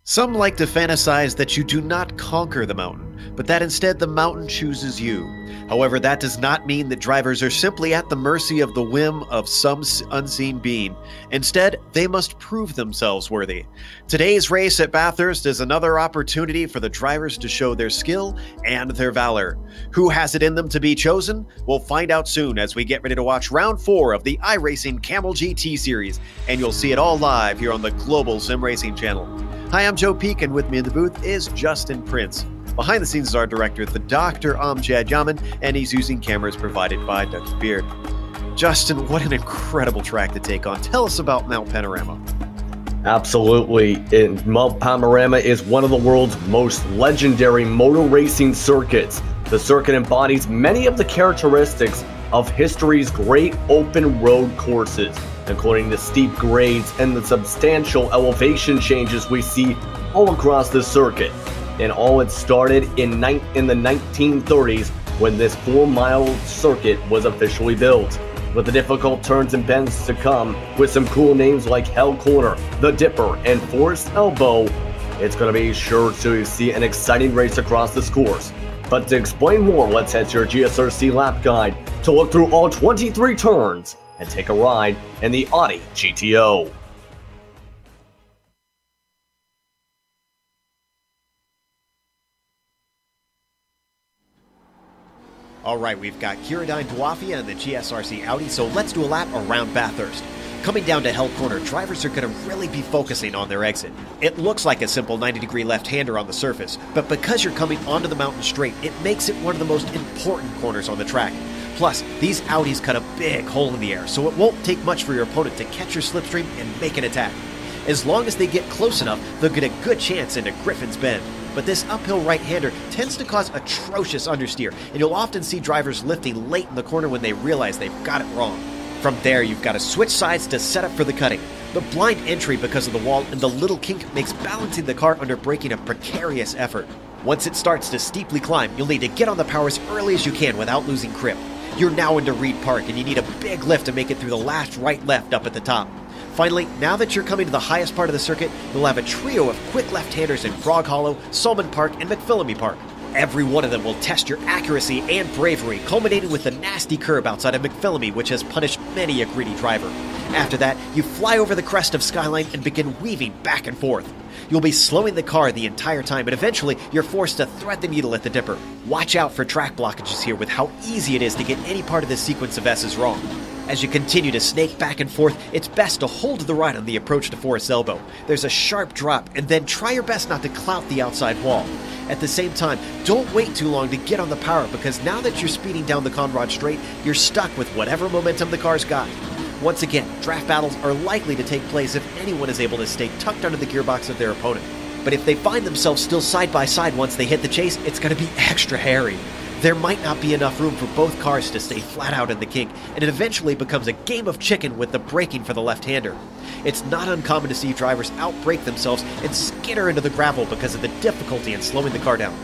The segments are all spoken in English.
Some like to fantasize that you do not conquer the mountain, but that instead the mountain chooses you. However, that does not mean that drivers are simply at the mercy of the whim of some unseen being. Instead, they must prove themselves worthy. Today's race at Bathurst is another opportunity for the drivers to show their skill and their valor. Who has it in them to be chosen? We'll find out soon as we get ready to watch round 4 of the iRacing Kamel GT series, and you'll see it all live here on the Global Sim Racing channel. Hi, I'm Joe Peak, and with me in the booth is Justin Prince. Behind the scenes is our director, the Dr. Amjad Yaman, and he's using cameras provided by Dr. Beard. Justin, what an incredible track to take on. Tell us about Mount Panorama. Absolutely. Mount Panorama is one of the world's most legendary motor racing circuits. The circuit embodies many of the characteristics of history's great open road courses, including the steep grades and the substantial elevation changes we see all across the circuit. And all it started in the 1930s when this 4-mile circuit was officially built, with the difficult turns and bends to come, with some cool names like Hell Corner, The Dipper, and Forest Elbow. It's going to be sure to see an exciting race across this course. But to explain more, let's head to your GSRC lap guide to look through all 23 turns and take a ride in the Audi GTO. All right, we've got Kiradine Dwafia and the GSRC Audi, so let's do a lap around Bathurst. Coming down to Hell Corner, drivers are going to really be focusing on their exit. It looks like a simple 90-degree left-hander on the surface, but because you're coming onto the mountain straight, it makes it one of the most important corners on the track. Plus, these Audis cut a big hole in the air, so it won't take much for your opponent to catch your slipstream and make an attack. As long as they get close enough, they'll get a good chance into Griffin's Bend. But this uphill right-hander tends to cause atrocious understeer, and you'll often see drivers lifting late in the corner when they realize they've got it wrong. From there, you've got to switch sides to set up for the cutting. The blind entry because of the wall and the little kink makes balancing the car under braking a precarious effort. Once it starts to steeply climb, you'll need to get on the power as early as you can without losing grip. You're now into Reed Park, and you need a big lift to make it through the last right-left up at the top. Finally, now that you're coming to the highest part of the circuit, you'll have a trio of quick left-handers in Frog Hollow, Solomon Park, and McPhillamy Park. Every one of them will test your accuracy and bravery, culminating with the nasty curb outside of McPhillamy, which has punished many a greedy driver. After that, you fly over the crest of Skyline and begin weaving back and forth. You'll be slowing the car the entire time, but eventually you're forced to thread the needle at the Dipper. Watch out for track blockages here with how easy it is to get any part of this sequence of S's wrong. As you continue to snake back and forth, it's best to hold the right on the approach to Forest Elbow. There's a sharp drop, and then try your best not to clout the outside wall. At the same time, don't wait too long to get on the power, because now that you're speeding down the Conrad Straight, you're stuck with whatever momentum the car's got. Once again, draft battles are likely to take place if anyone is able to stay tucked under the gearbox of their opponent. But if they find themselves still side by side once they hit the chase, it's going to be extra hairy. There might not be enough room for both cars to stay flat out in the kink, and it eventually becomes a game of chicken with the braking for the left-hander. It's not uncommon to see drivers outbrake themselves and skitter into the gravel because of the difficulty in slowing the car down.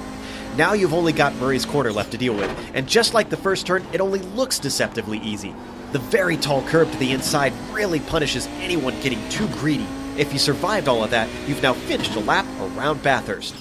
Now you've only got Murray's Corner left to deal with, and just like the first turn, it only looks deceptively easy. The very tall curb to the inside really punishes anyone getting too greedy. If you survived all of that, you've now finished a lap around Bathurst.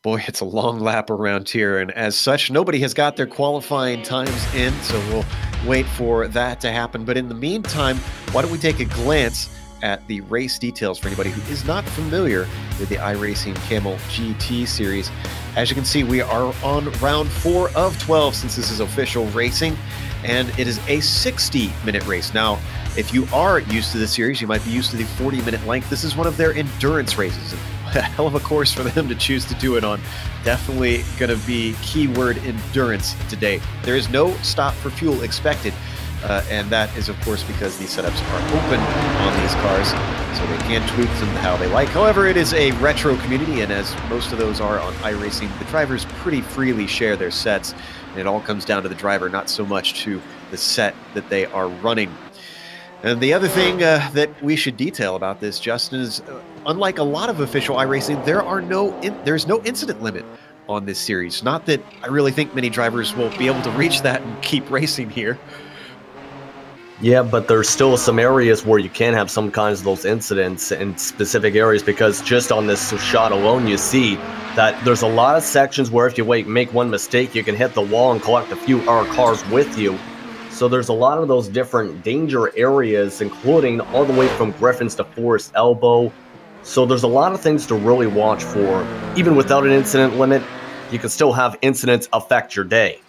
Boy, it's a long lap around here, and as such, nobody has got their qualifying times in, so we'll wait for that to happen. But in the meantime, why don't we take a glance at the race details for anybody who is not familiar with the iRacing Kamel GT series. As you can see, we are on round 4 of 12 since this is official racing, and it is a 60-minute race. Now, if you are used to the series, you might be used to the 40-minute length. This is one of their endurance races. A hell of a course for them to choose to do it on. Definitely going to be keyword endurance today. There is no stop for fuel expected, and that is, of course, because these setups are open on these cars, so they can tweak them how they like. However, it is a retro community, and as most of those are on iRacing, the drivers pretty freely share their sets, and it all comes down to the driver, not so much to the set that they are running. And the other thing that we should detail about this, Justin, is unlike a lot of official iRacing, there's no incident limit on this series. Not that I really think many drivers will be able to reach that and keep racing here. Yeah, but there's still some areas where you can have some kinds of those incidents in specific areas, because just on this shot alone, you see that there's a lot of sections where if you make one mistake, you can hit the wall and collect a few cars with you. So there's a lot of those different danger areas, including all the way from Griffins to Forest Elbow. So there's a lot of things to really watch for. Even without an incident limit, you can still have incidents affect your day.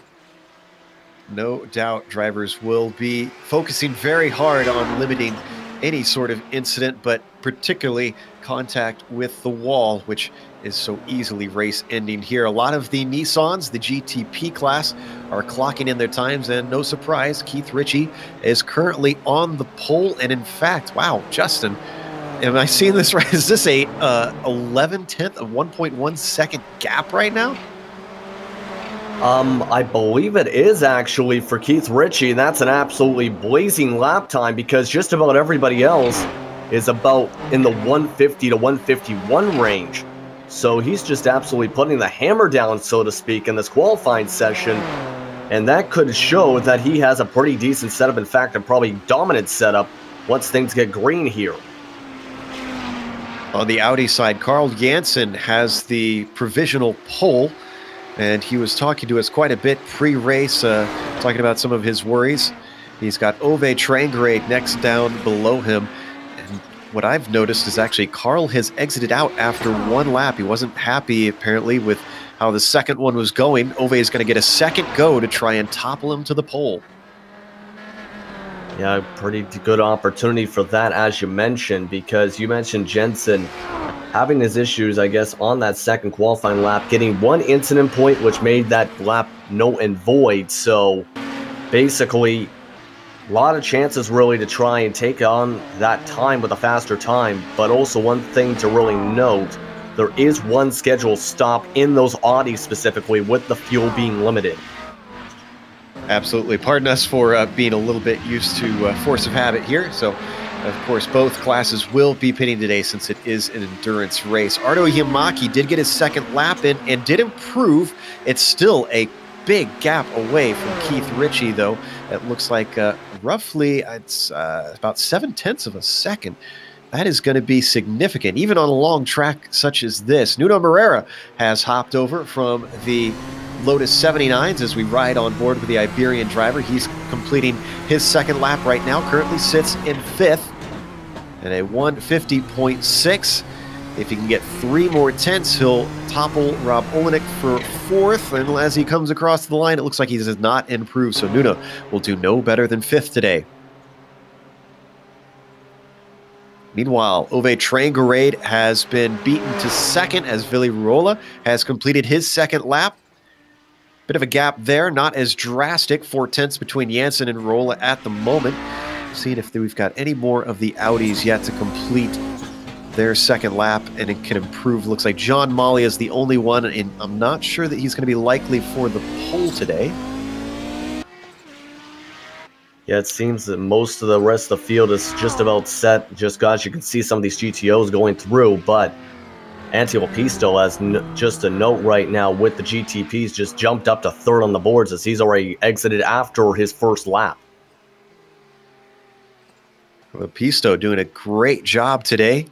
No doubt drivers will be focusing very hard on limiting any sort of incident, but particularly contact with the wall, which is so easily race ending here. A lot of the Nissans, the GTP class, are clocking in their times, and no surprise, Keith Ritchie is currently on the pole. And in fact, wow, Justin, am I seeing this right? Is this a 11/10 of 1.1 second gap right now? I believe it is actually for Keith Ritchie. That's an absolutely blazing lap time, because just about everybody else is about in the 150 to 151 range. So he's just absolutely putting the hammer down, so to speak, in this qualifying session. And that could show that he has a pretty decent setup. In fact, a probably dominant setup once things get green here. On the Audi side, Carl Jansen has the provisional pole. And he was talking to us quite a bit pre-race, talking about some of his worries. He's got Ove Trangrade next down below him. And what I've noticed is actually Carl has exited out after one lap. He wasn't happy, apparently, with how the second one was going. Ove is going to get a second go to try and topple him to the pole. Yeah, pretty good opportunity for that, as you mentioned, because you mentioned Jensen having his issues, I guess, on that second qualifying lap, getting one incident point, which made that lap null and void. So basically, a lot of chances really to try and take on that time with a faster time. But also one thing to really note, there is one scheduled stop in those Audis specifically, with the fuel being limited. Absolutely. Pardon us for being a little bit used to force of habit here. So, of course, both classes will be pitting today since it is an endurance race. Ardo Yamaki did get his second lap in and did improve. It's still a big gap away from Keith Ritchie, though. It looks like roughly it's about 0.7 of a second. That is going to be significant, even on a long track such as this. Nuno Moreira has hopped over from the Lotus 79s as we ride on board with the Iberian driver. He's completing his second lap right now, currently sits in 5th and a 150.6. If he can get 3 more tenths, he'll topple Rob Olenek for 4th, and as he comes across the line, it looks like he does not improve, so Nuno will do no better than 5th today. Meanwhile, Ove Trangarade has been beaten to 2nd as Vili Ruola has completed his second lap. Bit of a gap there, not as drastic, 4 tenths between Jansen and Ruola at the moment. Seeing if we've got any more of the Audis yet to complete their second lap, and it can improve. Looks like John Molly is the only one, and I'm not sure that he's going to be likely for the pole today. Yeah, it seems that most of the rest of the field is just about set. Just guys, you can see some of these GTOs going through, but Antti Lepisto, has just a note right now with the GTPs, just jumped up to 3rd on the boards as he's already exited after his first lap. Lepisto doing a great job today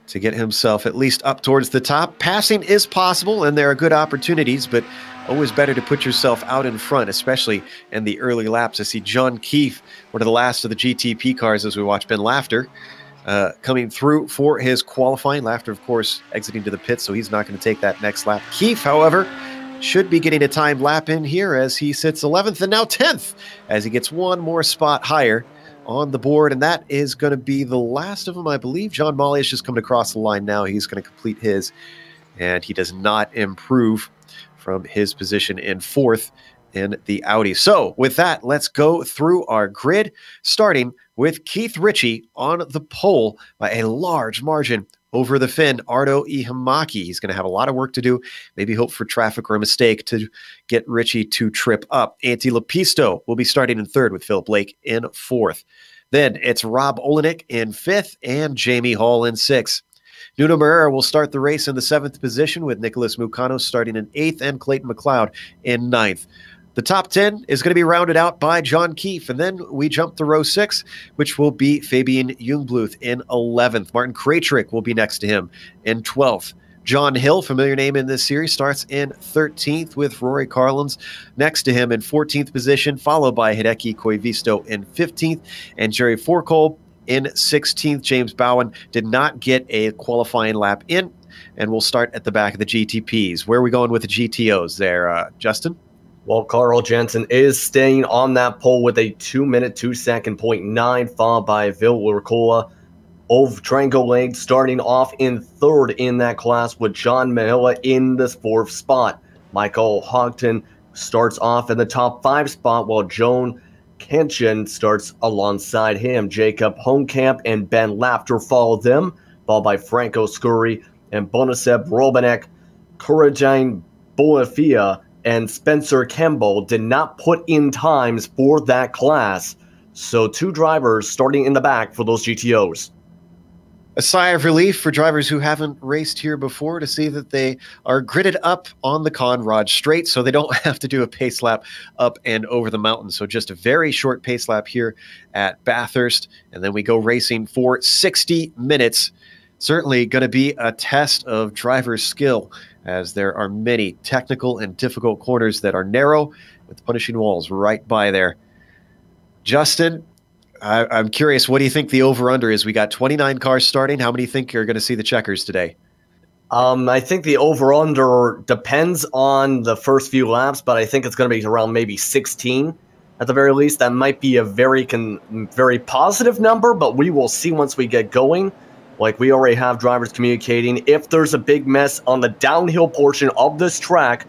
to get himself at least up towards the top. Passing is possible, and there are good opportunities, but always better to put yourself out in front, especially in the early laps. I see John Keefe, one of the last of the GTP cars, as we watch Ben Laughter coming through for his qualifying. Laughter, of course, exiting to the pits, so he's not going to take that next lap. Keefe, however, should be getting a timed lap in here as he sits 11th and now 10th as he gets one more spot higher on the board, and that is going to be the last of them, I believe. John Molly is just coming across the line now. He's going to complete his, and he does not improve from his position in 4th in the Audi. So with that, let's go through our grid, starting with Keith Ritchie on the pole by a large margin over the Finn, Ardo Ihimaki. He's going to have a lot of work to do, maybe hope for traffic or a mistake to get Ritchie to trip up. Antti Lepisto will be starting in 3rd with Philip Blake in 4th. Then it's Rob Olenek in 5th and Jamie Hall in 6th. Nuno Moreira will start the race in the 7th position with Nicholas Mucano starting in 8th and Clayton McLeod in 9th. The top 10 is going to be rounded out by John Keefe, and then we jump to row 6, which will be Fabian Jungbluth in 11th. Martin Krajcik will be next to him in 12th. John Hill, familiar name in this series, starts in 13th with Rory Carlins next to him in 14th position, followed by Hideki Koivisto in 15th and Jerry Forkolb in 16th. James Bowen did not get a qualifying lap in, and we'll start at the back of the GTPs. Where are we going with the GTOs there, Justin? Well, Carl Jensen is staying on that pole with a 2-minute, 2-second 0.9, followed by Vil Urcola of Trango Lane starting off in 3rd in that class with John Mahila in the 4th spot. Michael Houghton starts off in the top 5 spot while Joan Kenshin starts alongside him. Jacob Homekamp and Ben Lafter follow them, followed by Franco Scurry and Boniseb Robanek. Kurajine Bonafia and Spencer Campbell did not put in times for that class. So 2 drivers starting in the back for those GTOs. A sigh of relief for drivers who haven't raced here before to see that they are gridded up on the Conrad Straight so they don't have to do a pace lap up and over the mountain. So just a very short pace lap here at Bathurst, and then we go racing for 60 minutes. Certainly going to be a test of driver's skill, as there are many technical and difficult corners that are narrow with punishing walls right by there. Justin, I'm curious, what do you think the over-under is? We got 29 cars starting. How many think you're going to see the checkers today? I think the over-under depends on the first few laps, but I think it's going to be around maybe 16 at the very least. That might be a very positive number, but we will see once we get going. Like, we already have drivers communicating if there's a big mess on the downhill portion of this track,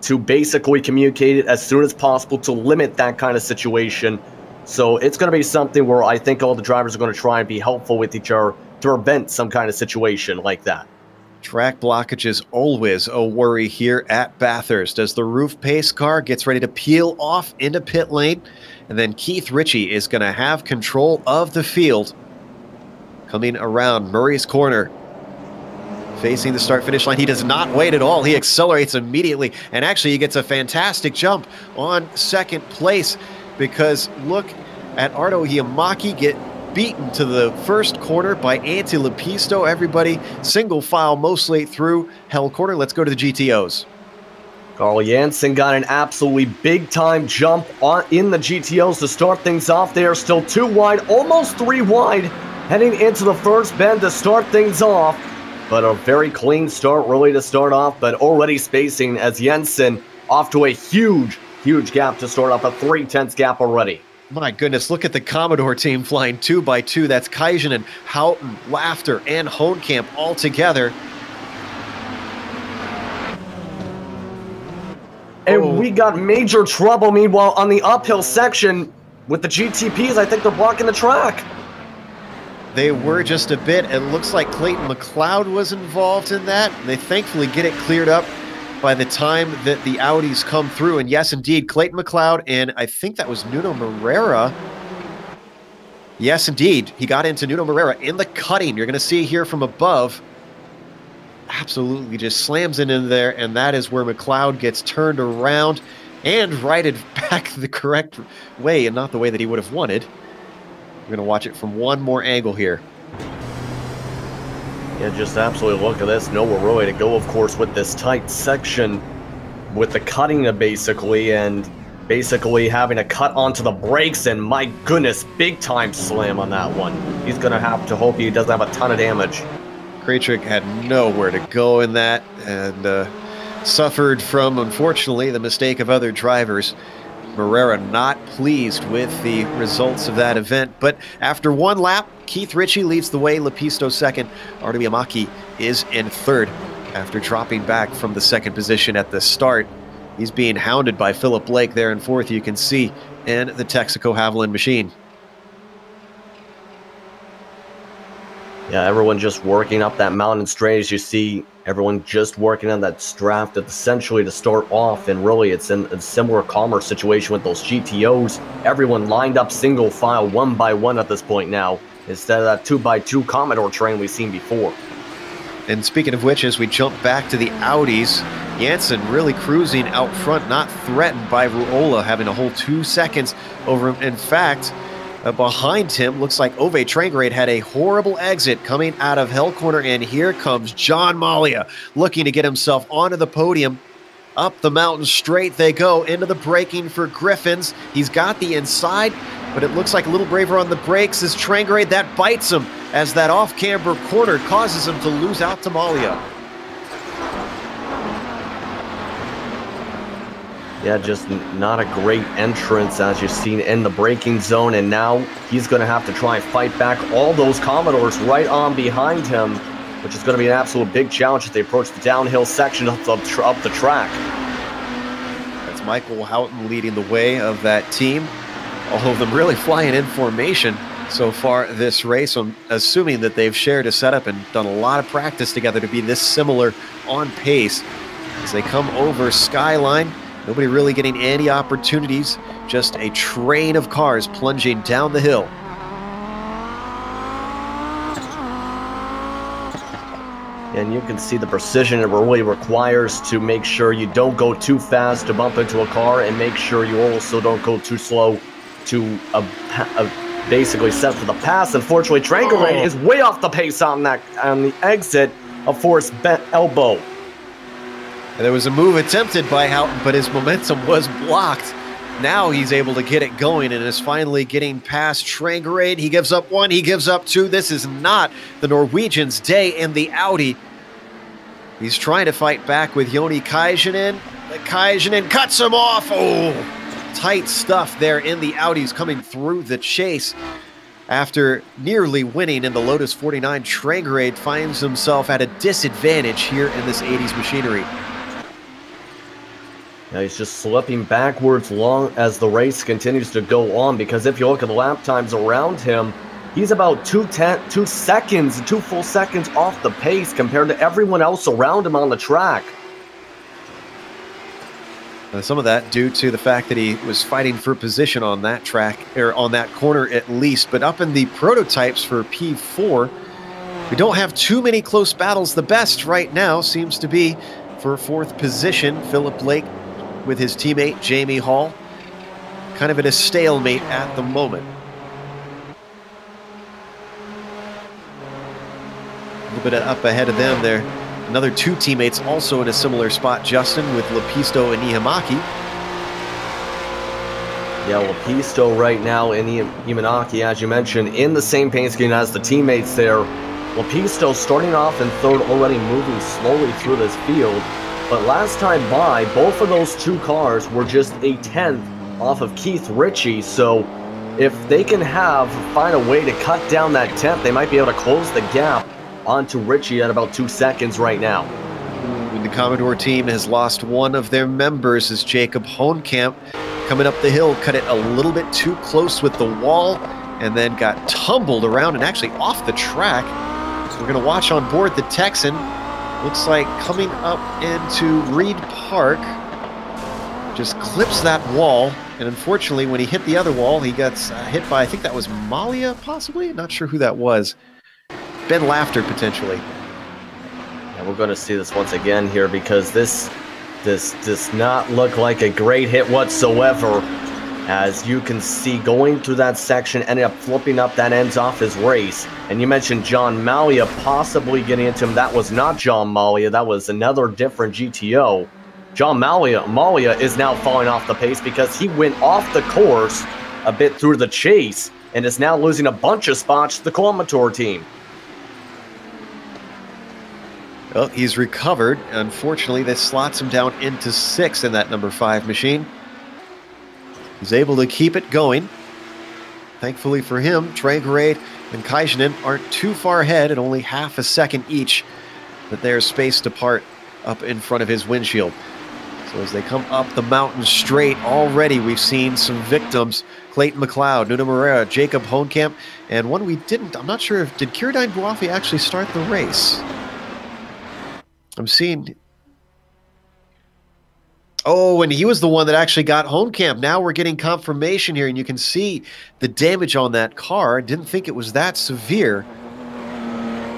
to basically communicate it as soon as possible to limit that kind of situation. So it's going to be something where I think all the drivers are going to try and be helpful with each other to prevent some kind of situation like that. Track blockage is always a worry here at Bathurst as the roof pace car gets ready to peel off into pit lane. And then Keith Ritchie is going to have control of the field, coming around Murray's corner, facing the start-finish line. He does not wait at all. He accelerates immediately, and actually he gets a fantastic jump on 2nd place, because look at Ardo Yamaki get beaten to the first corner by Antti Lepisto. Everybody single file mostly through Hell Corner. Let's go to the GTOs. Carl Jansen got an absolutely big-time jump in the GTOs to start things off. They are still 2 wide, almost 3 wide, heading into the first bend to start things off. But a very clean start really to start off, but already spacing as Jensen off to a huge gap to start off, a 3/10 gap already. My goodness, look at the Commodore team flying 2 by 2. That's Kaisen, Houghton, Lafter, and Hohenkamp all together. And we got major trouble, meanwhile, on the uphill section with the GTPs. I think they're blocking the track. They were just a bit. It looks like Clayton McLeod was involved in that. They thankfully get it cleared up by the time that the Audis come through. And yes, indeed, Clayton McLeod, and I think that was Nuno Moreira. Yes, indeed, he got into Nuno Moreira in the cutting. You're going to see here from above. Absolutely just slams it in there, and that is where McLeod gets turned around and righted back the correct way, and not the way that he would have wanted. We're going to watch it from one more angle here. Yeah, just absolutely look at this. Nowhere really to go, of course, with this tight section with the cutting basically, and basically having to cut onto the brakes, and my goodness, big time slam on that one. He's going to have to hope he doesn't have a ton of damage. Krajcik had nowhere to go in that, and suffered from, unfortunately, the mistake of other drivers. Moreira not pleased with the results of that event, but after 1 lap, Keith Ritchie leads the way, Lepisto 2nd, Artem Yamaki is in 3rd after dropping back from the 2nd position at the start. He's being hounded by Philip Blake there in 4th, you can see, in the Texaco Haviland machine. Yeah, everyone just working up that mountain straight. As you see, everyone just working on that draft essentially to start off. And really, it's in a similar calmer situation with those GTOs. Everyone lined up single file, one by one at this point now, instead of that 2x2 Commodore train we've seen before. And speaking of which, as we jump back to the Audis, Janssen really cruising out front, not threatened by Ruola having a whole 2 seconds over him. In fact, behind him, looks like Ove Trangrade had a horrible exit coming out of Hell Corner, and here comes John Malia looking to get himself onto the podium. Up the mountain straight they go into the braking for Griffins. He's got the inside, but it looks like a little braver on the brakes as Trangrade, that bites him as that off-camber corner causes him to lose out to Malia. Yeah, just not a great entrance as you've seen in the braking zone, and now he's going to have to try and fight back all those Commodores right on behind him, which is going to be an absolute big challenge as they approach the downhill section up the track. That's Michael Houghton leading the way of that team. All of them really flying in formation so far this race. I'm assuming that they've shared a setup and done a lot of practice together to be this similar on pace. As they come over Skyline, nobody really getting any opportunities, just a train of cars plunging down the hill. And you can see the precision it really requires to make sure you don't go too fast to bump into a car, and make sure you also don't go too slow to basically set for the pass. Unfortunately, Trangrade is way off the pace on the exit of Forrest Bent Elbow. And there was a move attempted by Houghton, but his momentum was blocked. Now he's able to get it going and is finally getting past Trangrade. He gives up one, he gives up two. This is not the Norwegian's day in the Audi. He's trying to fight back with Joni Kajanen. Kajanen cuts him off. Oh, tight stuff there in the Audis coming through the chase. After nearly winning in the Lotus 49, Trangrade finds himself at a disadvantage here in this 80s machinery. Now he's just slipping backwards long as the race continues to go on, because if you look at the lap times around him, he's about 2 full seconds off the pace compared to everyone else around him on the track. Some of that due to the fact that he was fighting for position on that track, or on that corner at least. But up in the prototypes for P4, we don't have too many close battles. The best right now seems to be for 4th position, Philip Lake with his teammate Jamie Hall. Kind of at a stalemate at the moment. A little bit up ahead of them there. Another 2 teammates also in a similar spot, Justin, with Lepisto and Ihamaki. Yeah, Lepisto right now and Ihamaki, as you mentioned, in the same paint scheme as the teammates there. Lepisto starting off in 3rd, already moving slowly through this field. But last time by, both of those 2 cars were just a 10th off of Keith Ritchie. So if they can find a way to cut down that 10th, they might be able to close the gap onto Ritchie at about 2 seconds right now. The Commodore team has lost one of their members as Jacob Hohnkamp coming up the hill, cut it a little bit too close with the wall, and then got tumbled around and actually off the track. So we're going to watch on board the Texan. Looks like coming up into Reed Park, just clips that wall, and unfortunately when he hit the other wall, he gets hit by, I think that was Malia, possibly? Not sure who that was. Ben Laughter, potentially. Yeah, we're going to see this once again here, because this does not look like a great hit whatsoever. As you can see, going through that section, ended up flipping up, that ends off his race. And you mentioned John Malia possibly getting into him. That was not John Malia, that was another different GTO. John Malia is now falling off the pace because he went off the course a bit through the chase and is now losing a bunch of spots to the Commodore team. Well, he's recovered. Unfortunately, this slots him down into 6th in that number 5 machine. He's able to keep it going. Thankfully for him, Trangrade and Kajanen aren't too far ahead at only half a second each, but they're spaced apart up in front of his windshield. So as they come up the mountain straight, already we've seen some victims. Clayton McLeod, Nuno Moreira, Jacob Hoenkamp, and one we didn't. I'm not sure if, did Kiradine Buafi actually start the race? I'm seeing... Oh, and he was the one that actually got Hoenkamp. Now we're getting confirmation here, and you can see the damage on that car. Didn't think it was that severe.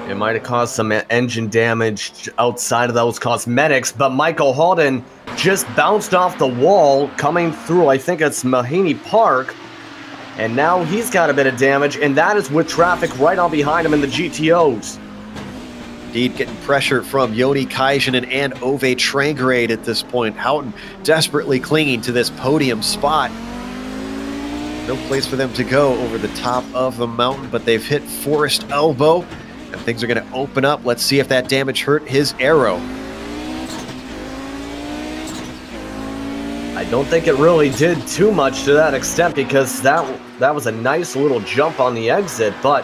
It might have caused some engine damage outside of those cosmetics, but Michael Houghton just bounced off the wall coming through, I think it's Mahaney Park, and now he's got a bit of damage, and that is with traffic right on behind him in the GTOs. Indeed, getting pressure from Joni Kaijinen and Ove Trangrade at this point. Houghton desperately clinging to this podium spot. No place for them to go over the top of the mountain, but they've hit Forest Elbow, and things are going to open up. Let's see if that damage hurt his aero. I don't think it really did too much to that extent, because that was a nice little jump on the exit, but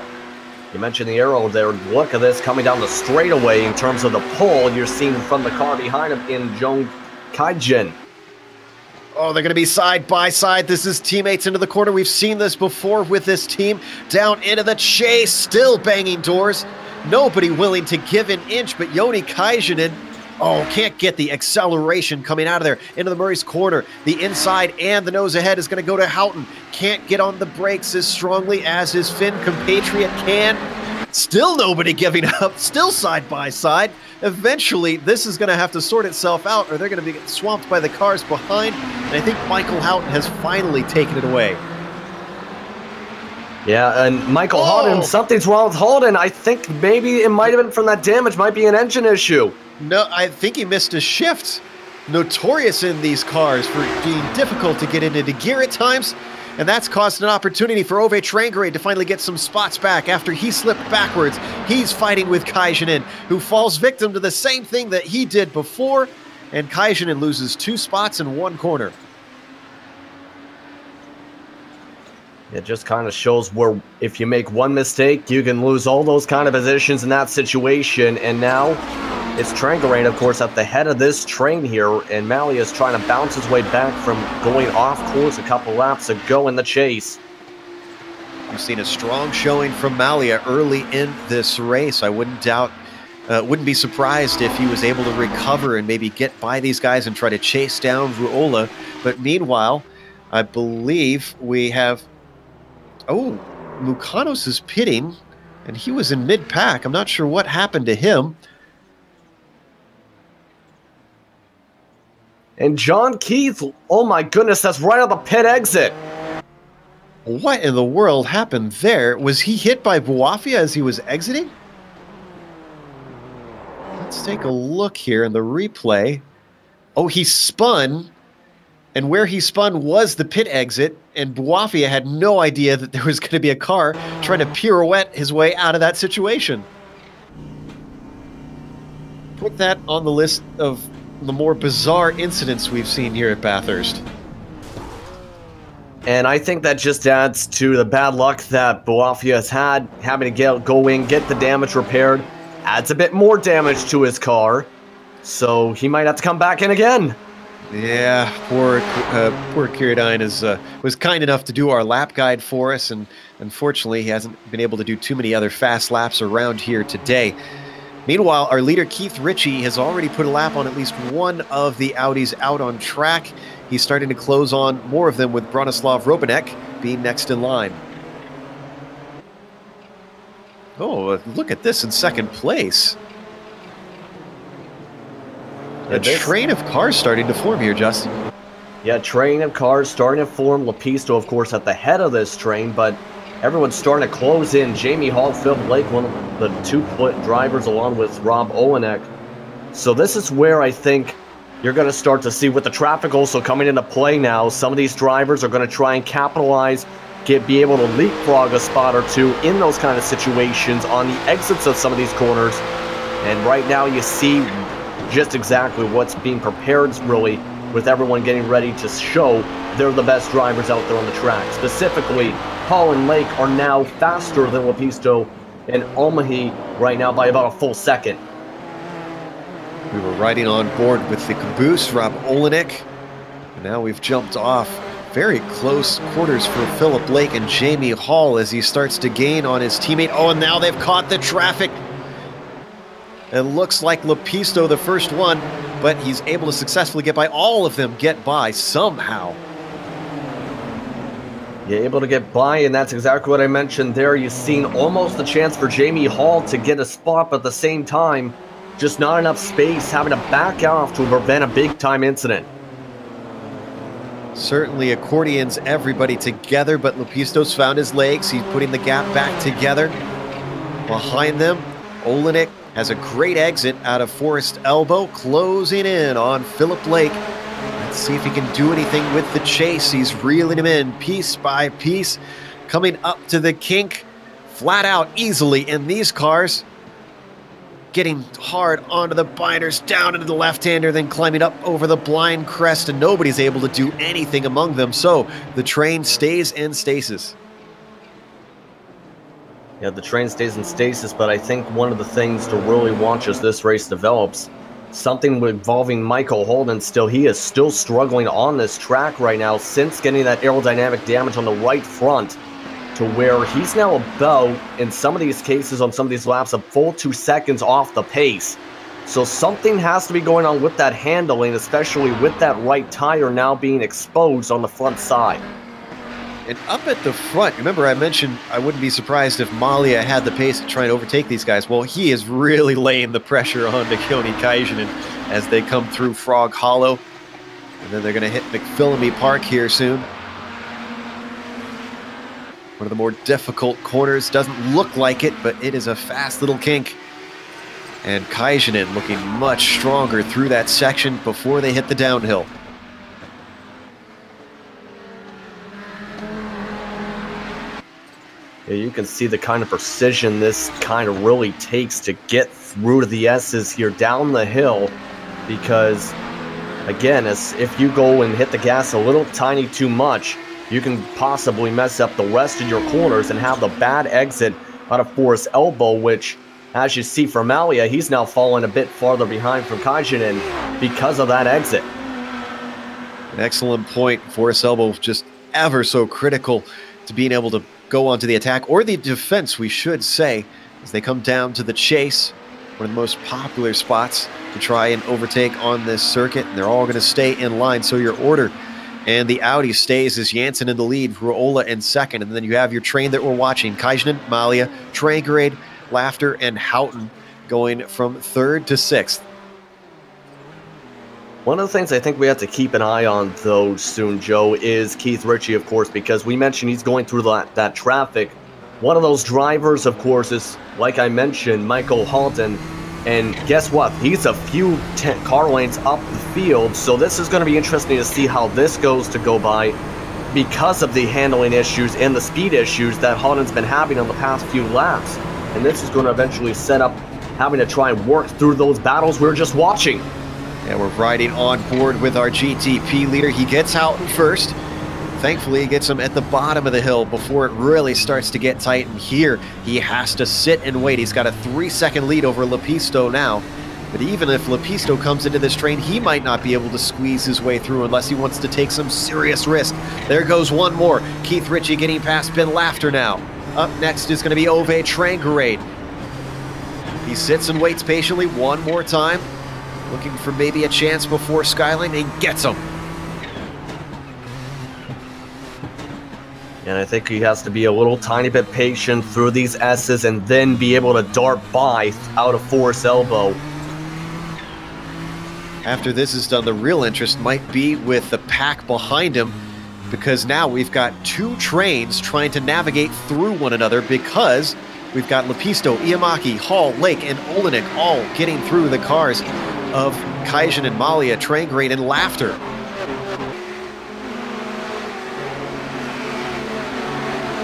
you mentioned the arrow there. Look at this coming down the straightaway in terms of the pull you're seeing from the car behind him in Joni Kaijinen. Oh, they're going to be side by side. This is teammates into the corner. We've seen this before with this team. Down into the chase, still banging doors. Nobody willing to give an inch, but Joni Kaijinen, oh, can't get the acceleration coming out of there. Into the Murray's corner. The inside and the nose ahead is going to go to Houghton. Can't get on the brakes as strongly as his Finn compatriot can. Still nobody giving up. Still side by side. Eventually, this is going to have to sort itself out, or they're going to be swamped by the cars behind. And I think Michael Houghton has finally taken it away. Yeah, and Michael Houghton, something's wrong with Houghton. I think maybe it might have been from that damage. Might be an engine issue. No, I think he missed a shift. Notorious in these cars for being difficult to get into gear at times. And that's caused an opportunity for Ove Trangrade to finally get some spots back after he slipped backwards. He's fighting with Kaijinen, who falls victim to the same thing that he did before. And Kaijinen loses 2 spots in 1 corner. It just kind of shows where if you make one mistake, you can lose all those kind of positions in that situation. And now it's Trangrade, of course, at the head of this train here, and Malia is trying to bounce his way back from going off course a couple laps ago in the chase. We've seen a strong showing from Malia early in this race. I wouldn't be surprised if he was able to recover and maybe get by these guys and try to chase down Ruola. But meanwhile, I believe we have... Oh, Mukanos is pitting, and he was in mid-pack. I'm not sure what happened to him. And John Keith, oh my goodness, that's right on the pit exit. What in the world happened there? Was he hit by Buafia as he was exiting? Let's take a look here in the replay. Oh, he spun, and where he spun was the pit exit, and Buafia had no idea that there was going to be a car trying to pirouette his way out of that situation. Put that on the list of the more bizarre incidents we've seen here at Bathurst. And I think that just adds to the bad luck that Buafia has had, having to go in, get the damage repaired, adds a bit more damage to his car, so he might have to come back in again. Yeah, poor Kiradine was kind enough to do our lap guide for us, and unfortunately he hasn't been able to do too many other fast laps around here today. Meanwhile, our leader Keith Ritchie has already put a lap on at least one of the Audis out on track. He's starting to close on more of them, with Bronislav Robanek being next in line. Oh, look at this in second place. A train of cars starting to form here, Justin. Yeah, train of cars starting to form. Lepisto, of course, at the head of this train, but everyone's starting to close in. Jamie Hall, Phil Blake, one of the 2 drivers, along with Rob Owenek. So this is where I think you're going to start to see, with the traffic also coming into play now, some of these drivers are going to try and capitalize, be able to leapfrog a spot or two in those kind of situations on the exits of some of these corners. And right now you see just exactly what's being prepared, really, with everyone getting ready to show they're the best drivers out there on the track. Specifically, Hall and Lake are now faster than Lepisto and Omahi right now by about a full second. We were riding on board with the caboose, Rob Olenek. And now we've jumped off. Very close quarters for Philip Lake and Jamie Hall as he starts to gain on his teammate. Oh, and now they've caught the traffic. It looks like Lepisto, the first one, but he's able to successfully get by. All of them get by somehow. Yeah, able to get by, and that's exactly what I mentioned there. You've seen almost a chance for Jamie Hall to get a spot, but at the same time, just not enough space, having to back off to prevent a big-time incident. Certainly accordions everybody together, but Lepisto's found his legs. He's putting the gap back together. Behind them, Olenek has a great exit out of Forest Elbow, closing in on Philip Lake. Let's see if he can do anything with the chase. He's reeling him in piece by piece, coming up to the kink, flat out easily in these cars. Getting hard onto the binders, down into the left-hander, then climbing up over the blind crest, and nobody's able to do anything among them. So the train stays in stasis. Yeah, the train stays in stasis, but I think one of the things to really watch as this race develops, something involving Michael Holden still. He is still struggling on this track right now since getting that aerodynamic damage on the right front, to where he's now about, in some of these cases, on some of these laps, a full 2 seconds off the pace. So something has to be going on with that handling, especially with that right tire now being exposed on the front side. And up at the front, remember I mentioned I wouldn't be surprised if Malia had the pace to try and overtake these guys. Well, he is really laying the pressure on Joni Kajanen as they come through Frog Hollow. And then they're going to hit McPhillamy Park here soon. One of the more difficult corners. Doesn't look like it, but it is a fast little kink. And Kajanen looking much stronger through that section before they hit the downhill. Yeah, you can see the kind of precision this kind of really takes to get through to the S's here down the hill, because again, as if you go and hit the gas a little tiny too much, you can possibly mess up the rest of your corners and have the bad exit out of Forest Elbow, which, as you see from Malia, he's now fallen a bit farther behind from Kajanen because of that exit. An excellent point. Forest Elbow just ever so critical to being able to go onto the attack, or the defense, we should say, as they come down to the chase, one of the most popular spots to try and overtake on this circuit, and they're all going to stay in line. So your order and the Audi stays as Janssen in the lead, Ruola in second, and then you have your train that we're watching, Kajanen, Malia, Trangerade, Laughter, and Houghton going from third to sixth. One of the things I think we have to keep an eye on, though, soon, Joe, is Keith Ritchie, of course, because we mentioned he's going through that traffic. One of those drivers, of course, is, like I mentioned, Michael Halton. And guess what? He's a few car lanes up the field, so this is going to be interesting to see how this goes to go by because of the handling issues and the speed issues that Halton's been having on the past few laps. And this is going to eventually set up having to try and work through those battles we're just watching. And we're riding on board with our GTP leader. He gets Houghton first. Thankfully, he gets him at the bottom of the hill before it really starts to get tight. And here, he has to sit and wait. He's got a 3-second lead over Lepisto now. But even if Lepisto comes into this train, he might not be able to squeeze his way through unless he wants to take some serious risk. There goes one more. Keith Ritchie getting past Ben Laughter now. Up next is going to be Ove Trangerade. He sits and waits patiently one more time, looking for maybe a chance before Skyline, and gets him. And I think he has to be a little tiny bit patient through these S's and then be able to dart by out of Forest Elbow. After this is done, the real interest might be with the pack behind him, because now we've got two trains trying to navigate through one another, because we've got Lepisto, Iamaki, Hall, Lake, and Olenek all getting through the cars of Kajanen and Malia, Trangerade, and Laughter.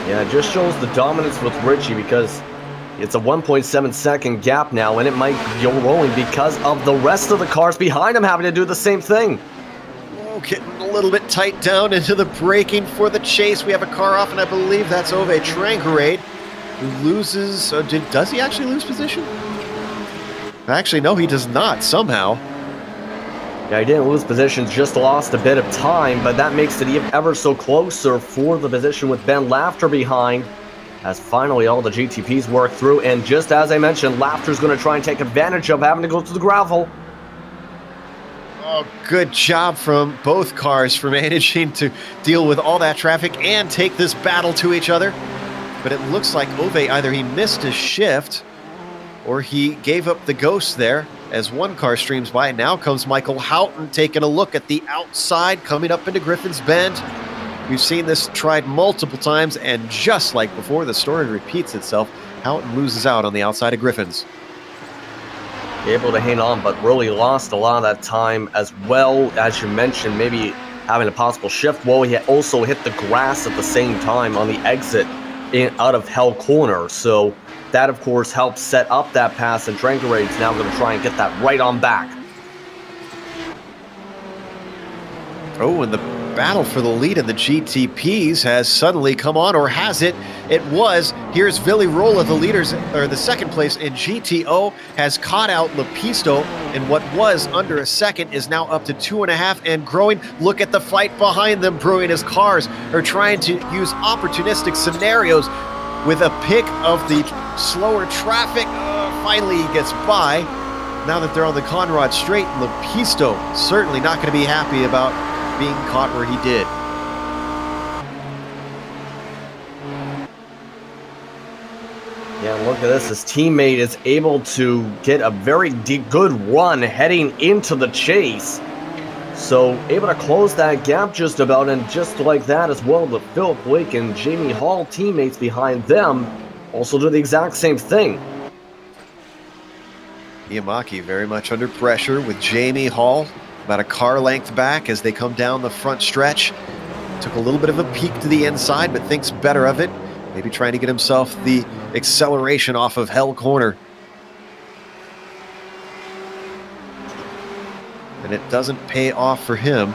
Yeah, it just shows the dominance with Ritchie, because it's a 1.7 second gap now, and it might go rolling because of the rest of the cars behind him having to do the same thing. Oh, getting a little bit tight down into the braking for the chase. We have a car off, and I believe that's Ove Trangerade, who loses... does he actually lose position? Actually, no, he does not, somehow. Yeah, he didn't lose positions, just lost a bit of time, but that makes it ever so closer for the position with Ben Laughter behind, as finally all the GTPs work through. And just as I mentioned, Laughter's going to try and take advantage of having to go to the gravel. Oh, good job from both cars for managing to deal with all that traffic and take this battle to each other. But it looks like Ove, either he missed his shift or he gave up the ghost there as one car streams by. Now comes Michael Houghton taking a look at the outside, coming up into Griffin's Bend. We've seen this tried multiple times, and just like before, the story repeats itself. Houghton loses out on the outside of Griffin's. Able to hang on, but really lost a lot of that time as well. As you mentioned, maybe having a possible shift. Well, he also hit the grass at the same time on the exit out of Hell Corner. So that, of course, helps set up that pass, and Dragorade's now going to try and get that right on back. Oh, and the battle for the lead in the GTPs has suddenly come on, or has it? It was. Here's Villy Rolla, the leaders, or the second place in GTO, has caught out Lepisto, and what was under a second is now up to 2.5 and growing. Look at the fight behind them brewing as cars are trying to use opportunistic scenarios with a pick of the slower traffic. Finally he gets by. Now that they're on the Conrad Straight, Lepisto certainly not going to be happy about being caught where he did. Yeah, look at this. His teammate is able to get a very good run heading into the chase. So able to close that gap just about, and just like that as well, the Philip Blake and Jamie Hall teammates behind them also do the exact same thing. Yamaki very much under pressure with Jamie Hall about a car length back as they come down the front stretch. Took a little bit of a peek to the inside, but thinks better of it. Maybe trying to get himself the acceleration off of Hell Corner. And it doesn't pay off for him.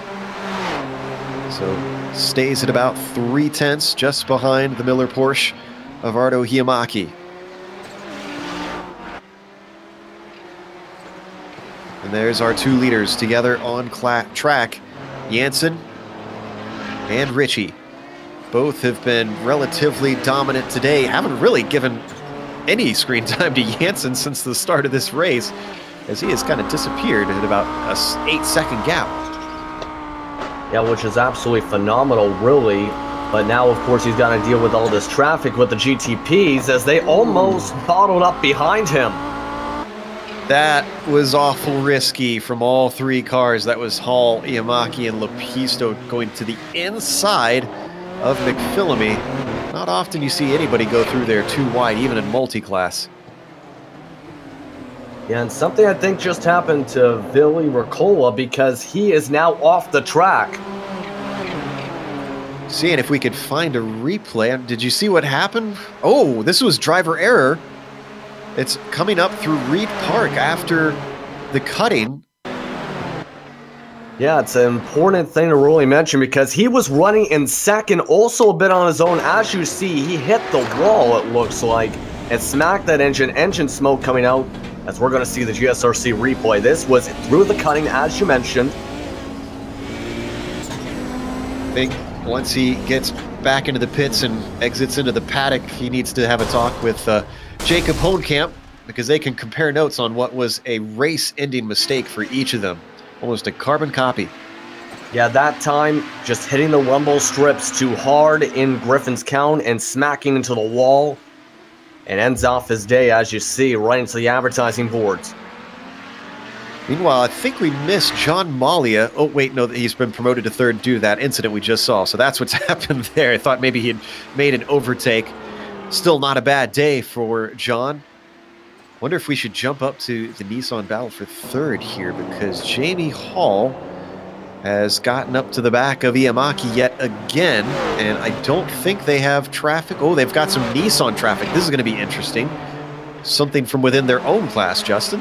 So stays at about 0.3, just behind the Miller Porsche of Ardo Hiyamaki. And there's our two leaders together on track, Jansen and Richie. Both have been relatively dominant today. Haven't really given any screen time to Jansen since the start of this race, as he has kind of disappeared at about a 8-second gap. Yeah, which is absolutely phenomenal, really. But now, of course, he's got to deal with all this traffic with the GTPs as they almost bottled up behind him. That was awful risky from all three cars. That was Hall, Iamaki, and Lepisto going to the inside of McPhillamy. Not often you see anybody go through there too wide, even in multi-class. Yeah, and something I think just happened to Villy Ricola, because he is now off the track. Seeing if we could find a replay. Did you see what happened? Oh, this was driver error. It's coming up through Reed Park after the cutting. Yeah, it's an important thing to really mention, because he was running in second, also a bit on his own. As you see, he hit the wall, it looks like, and smacked that engine smoke coming out, as we're going to see the GSRC replay. This was through the cutting, as you mentioned. I think once he gets back into the pits and exits into the paddock, he needs to have a talk with Jacob Hohenkamp, because they can compare notes on what was a race-ending mistake for each of them. Almost a carbon copy. Yeah, that time, just hitting the rumble strips too hard in Griffin's Count and smacking into the wall. And ends off his day, as you see, right into the advertising boards. Meanwhile, I think we missed John Malia. Oh, wait, no, he's been promoted to third due to that incident we just saw. So that's what's happened there. I thought maybe he had made an overtake. Still not a bad day for John. Wonder if we should jump up to the Nissan battle for third here, because Jamie Hall has gotten up to the back of Iamaki yet again, and I don't think they have traffic. Oh, they've got some Nissan traffic. This is going to be interesting. Something from within their own class, Justin.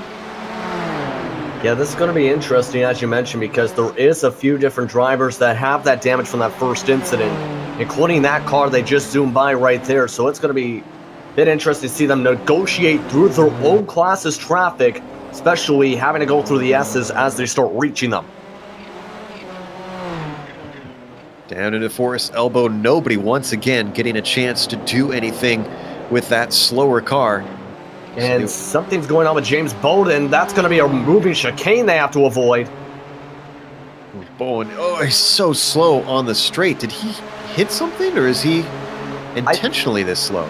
Yeah, this is going to be interesting, as you mentioned, because there is a few different drivers that have that damage from that first incident, including that car they just zoomed by right there. So it's going to be a bit interesting to see them negotiate through their own class's traffic especially having to go through the S's as they start reaching them. Down into Forest Elbow, nobody once again getting a chance to do anything with that slower car. And something's going on with James Bowden. That's going to be a moving chicane they have to avoid. Bowen, oh, he's so slow on the straight. Did he hit something, or is he intentionally this slow?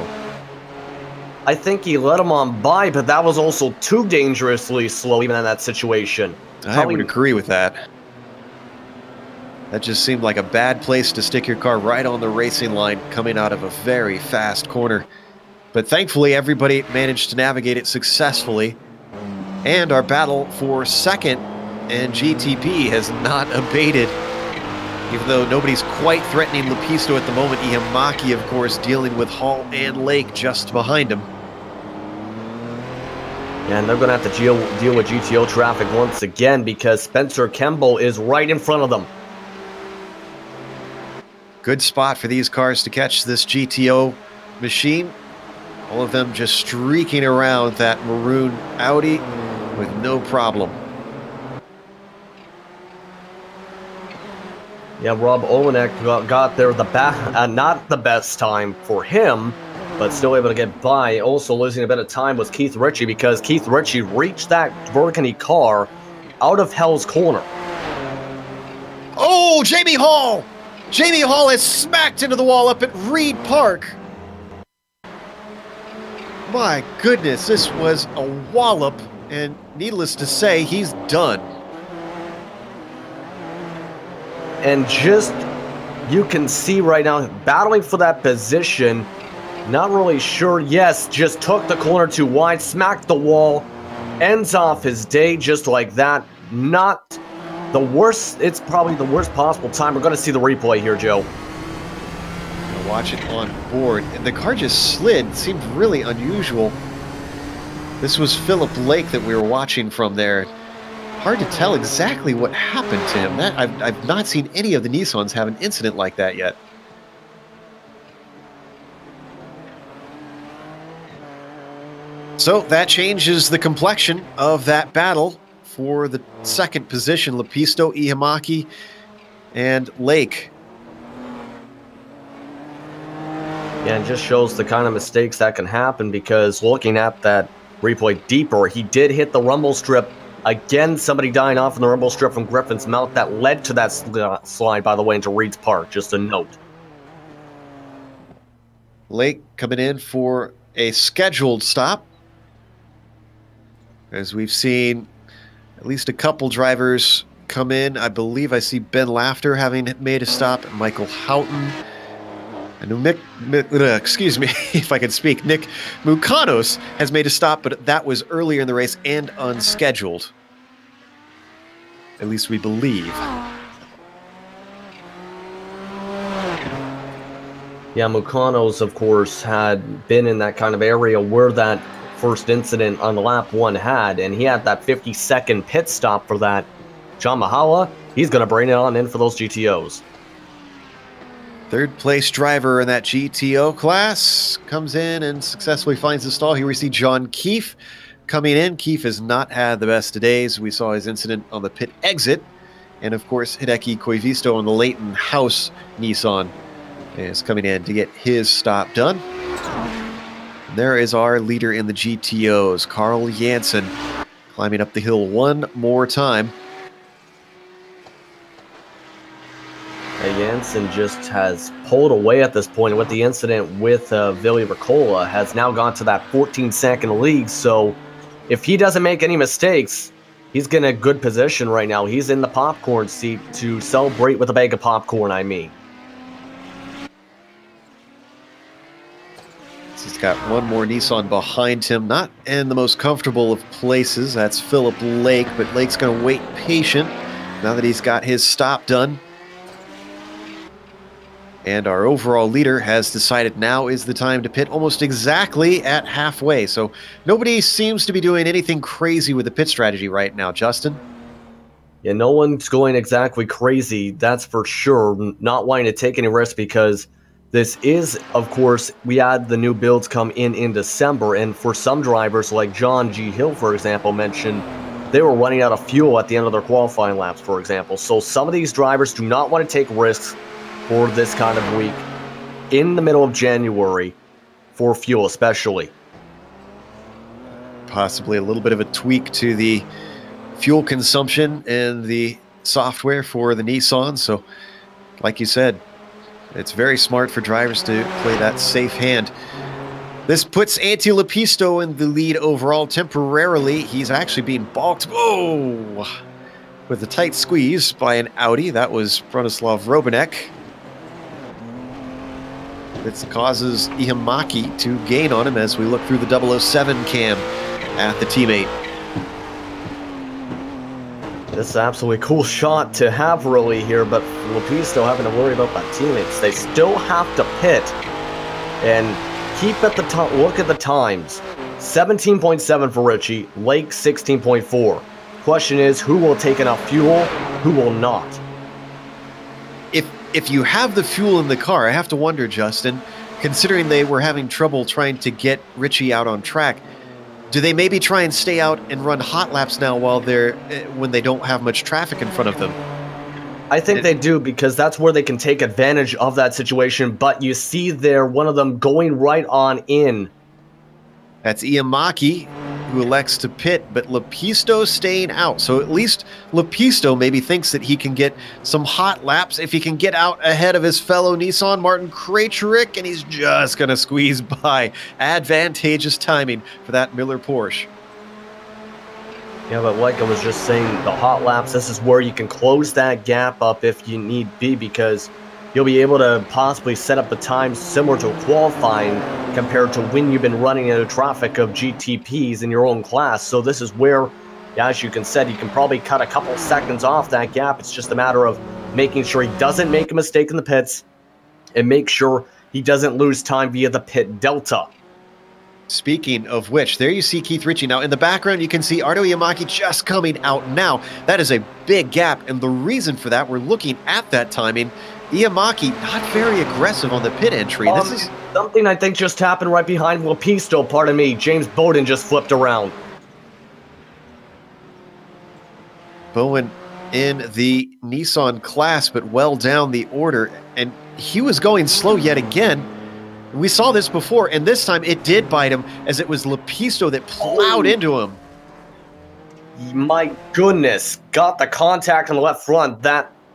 I think he let him on by, but that was also too dangerously slow even in that situation. I would agree with that. That just seemed like a bad place to stick your car right on the racing line coming out of a very fast corner. But thankfully, everybody managed to navigate it successfully. And our battle for second and GTP has not abated. Even though nobody's quite threatening Lepisto at the moment, Ihamaki, of course, dealing with Hall and Lake just behind him. And they're going to have to deal with GTO traffic once again because Spencer Kemble is right in front of them. Good spot for these cars to catch this GTO machine. All of them just streaking around that maroon Audi with no problem. Yeah, Rob Olenek got there not the best time for him, but still able to get by. Also losing a bit of time was Keith Ritchie because Keith Ritchie reached that Burgundy car out of Hell's Corner. Oh, Jamie Hall! Jamie Hall has smacked into the wall up at Reed Park. My goodness, this was a wallop, and needless to say, he's done. And just, you can see right now, battling for that position, not really sure, yes, just took the corner too wide, smacked the wall, ends off his day just like that. Not the worst, it's probably the worst possible time. We're going to see the replay here, Joe. Watch it on board, and the car just slid. It seemed really unusual. This was Philip Lake that we were watching from there. Hard to tell exactly what happened to him. I've not seen any of the Nissans have an incident like that yet. So that changes the complexion of that battle for the second position. Lepisto, Ihamaki, and Lake. Yeah, it just shows the kind of mistakes that can happen because looking at that replay deeper, he did hit the rumble strip. Again, somebody dying off in the rumble strip from Griffin's Mouth. That led to that slide, by the way, into Reed's Park. Just a note. Lake coming in for a scheduled stop. As we've seen at least a couple drivers come in. I believe I see Ben Laughter having made a stop. Michael Houghton. I know excuse me, if I could speak, Nick Mukanos has made a stop, but that was earlier in the race and unscheduled. At least we believe. Yeah, Mukanos, of course, had been in that kind of area where that first incident on lap 1 had, and he had that 50-second pit stop for that. John Mahala, he's going to bring it on in for those GTOs. Third place driver in that GTO class comes in and successfully finds the stall. Here we see John Keefe coming in. Keefe has not had the best of days. We saw his incident on the pit exit. And of course, Hideki Koivisto on the Leighton House Nissan is coming in to get his stop done. And there is our leader in the GTOs, Carl Jansen, climbing up the hill one more time. Jansen just has pulled away at this point with the incident with Villi Ricola, has now gone to that 14-second lead. So if he doesn't make any mistakes, he's in a good position right now. He's in the popcorn seat to celebrate with a bag of popcorn, I mean. He's got one more Nissan behind him, not in the most comfortable of places. That's Philip Lake, but Lake's going to wait patient now that he's got his stop done. And our overall leader has decided now is the time to pit almost exactly at halfway. So nobody seems to be doing anything crazy with the pit strategy right now, Justin. Yeah, no one's going exactly crazy, that's for sure. Not wanting to take any risks because This is, of course, we had the new builds come in December, and for some drivers, like John G. Hill, for example, mentioned they were running out of fuel at the end of their qualifying laps, for example. So some of these drivers do not want to take risks for this kind of week in the middle of January for fuel, especially. Possibly a little bit of a tweak to the fuel consumption and the software for the Nissan. So, like you said, it's very smart for drivers to play that safe hand. This puts Antti Lepisto in the lead overall temporarily. He's actually being balked. Whoa! With a tight squeeze by an Audi. That was Bronislav Robanek. This causes Ihimaki to gain on him as we look through the 007 cam at the teammate. This is an absolutely cool shot to have early here, but Lepisto having to worry about my teammates. They still have to pit and keep at the top. Look at the times. 17.7 for Richie, Lake 16.4. Question is, who will take enough fuel, who will not? If you have the fuel in the car, I have to wonder, Justin, considering they were having trouble trying to get Richie out on track, do they maybe try and stay out and run hot laps now while when they don't have much traffic in front of them? I think they do, because that's where they can take advantage of that situation. But you see there, one of them going right on in. That's Ihimaki, who elects to pit, but Lepisto staying out. So at least Lepisto maybe thinks that he can get some hot laps if he can get out ahead of his fellow Nissan Martin Krejcik, and he's just going to squeeze by. Advantageous timing for that Miller Porsche. Yeah, but like I was just saying, the hot laps, this is where you can close that gap up if you need be, because you'll be able to possibly set up the times similar to qualifying compared to when you've been running into traffic of GTPs in your own class. So this is where, as you said, you can probably cut a couple seconds off that gap. It's just a matter of making sure he doesn't make a mistake in the pits and make sure he doesn't lose time via the pit delta. Speaking of which, there you see Keith Ritchie. Now, in the background, you can see Arto Ihimaki just coming out now. That is a big gap, and the reason for that, we're looking at that timing. Ihimaki not very aggressive on the pit entry. This is something I think just happened right behind Lepisto, pardon me. James Bowden just flipped around. Bowen in the Nissan class, but well down the order, and he was going slow yet again. We saw this before, and this time it did bite him, as it was Lepisto that plowed into him. My goodness, got the contact on the left front.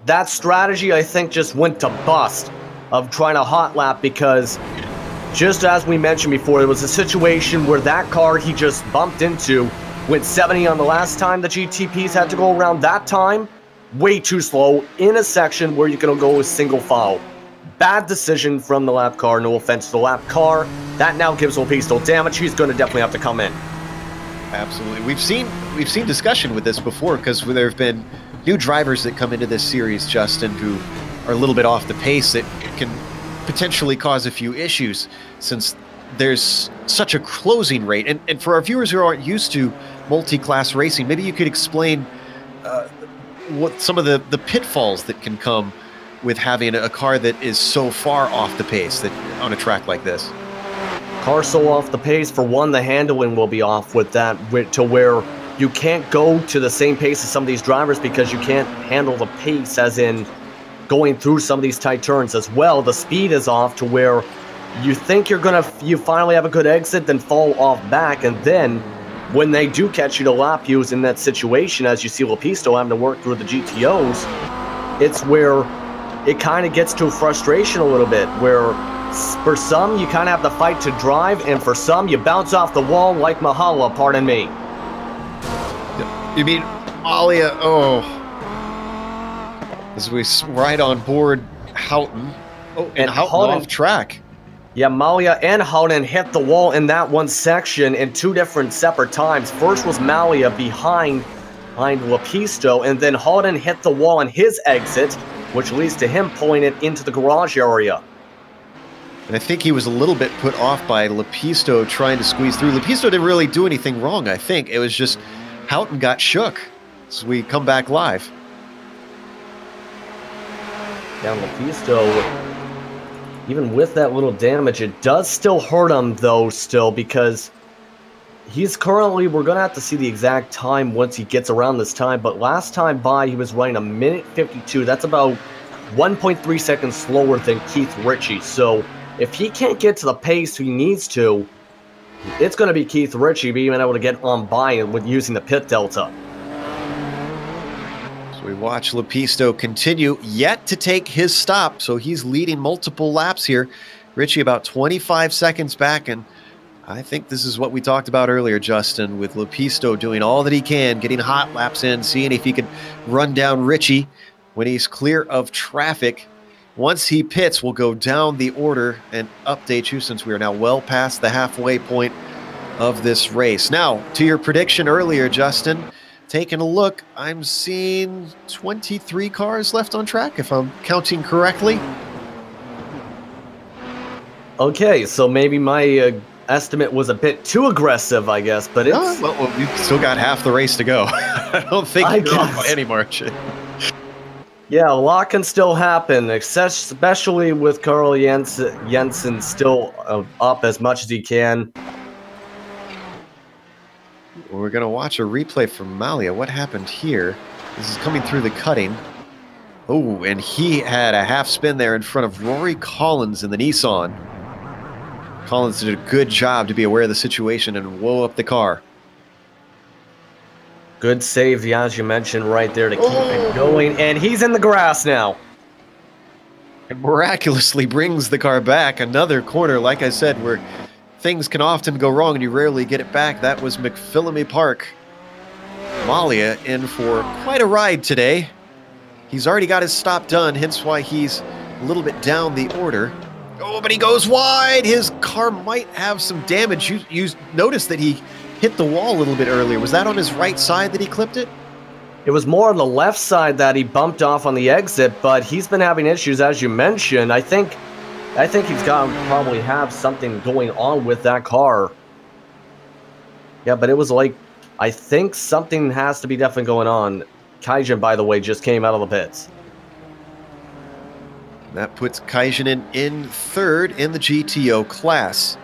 That strategy, I think, just went to bust of trying to hot lap, because just as we mentioned before, it was a situation where that car he just bumped into went 70 on the last time the GTPs had to go around. That time, way too slow in a section where you can go with single file. Bad decision from the lap car, no offense to the lap car. That now gives Lepisto damage. He's going to definitely have to come in. Absolutely. We've seen discussion with this before, because there have been new drivers that come into this series, Justin, who are a little bit off the pace that can potentially cause a few issues, since there's such a closing rate. And for our viewers who aren't used to multi-class racing, maybe you could explain what some of the pitfalls that can come with having a car that is so far off the pace that on a track like this. Car so off the pace, for one, the handling will be off with that, to where you can't go to the same pace as some of these drivers, because you can't handle the pace, as in going through some of these tight turns as well. The speed is off to where you think you finally have a good exit, then fall off back, and then when they do catch you to lap you in that situation, as you see Lepisto having to work through the GTOs, it's where it kind of gets to frustration a little bit, where for some you kind of have to fight to drive, and for some you bounce off the wall like Mahala, pardon me. You mean Malia? Oh. As we ride on board Houghton. Oh, and Houghton off track. Yeah, Malia and Houghton hit the wall in that one section in two different separate times. First was Malia behind Lepisto, and then Houghton hit the wall on his exit, which leads to him pulling it into the garage area. And I think he was a little bit put off by Lepisto trying to squeeze through. Lepisto didn't really do anything wrong, I think. It was just Houghton got shook. So we come back live. even with that little damage, it does still hurt him, though, still, because he's currently, we're going to have to see the exact time once he gets around this time, but last time by, he was running a minute 52. That's about 1.3 seconds slower than Keith Ritchie. So if he can't get to the pace he needs to, it's going to be Keith Ritchie being able to get on by with using the pit delta. So we watch Lepisto continue, yet to take his stop, so he's leading multiple laps here. Ritchie about 25 seconds back, and I think this is what we talked about earlier, Justin, with Lepisto doing all that he can, getting hot laps in, seeing if he could run down Ritchie when he's clear of traffic. Once he pits, we'll go down the order and update you, since we are now well past the halfway point of this race. Now, to your prediction earlier, Justin, taking a look, I'm seeing 23 cars left on track, if I'm counting correctly. Okay, so maybe my estimate was a bit too aggressive, I guess, but it's... well, we've still got half the race to go. I don't think you're off by any margin. Yeah, a lot can still happen, especially with Carl Jensen still up as much as he can. We're going to watch a replay from Malia. What happened here? This is coming through the cutting. Oh, and he had a half spin there in front of Rory Collins in the Nissan. Collins did a good job to be aware of the situation and woe up the car. Good save, as you mentioned, right there to keep it going. And he's in the grass now. It miraculously brings the car back. Another corner, like I said, where things can often go wrong and you rarely get it back. That was McPhillamy Park. Malia in for quite a ride today. He's already got his stop done, hence why he's a little bit down the order. Oh, but he goes wide. His car might have some damage. You noticed that he hit the wall a little bit earlier. Was that on his right side that he clipped it? It was more on the left side that he bumped off on the exit, but he's been having issues, as you mentioned. I think he's got to probably have something going on with that car. Yeah, but it was like, I think something has to be definitely going on. Kaijin, by the way, just came out of the pits. That puts Kaijinen in third in the GTO class.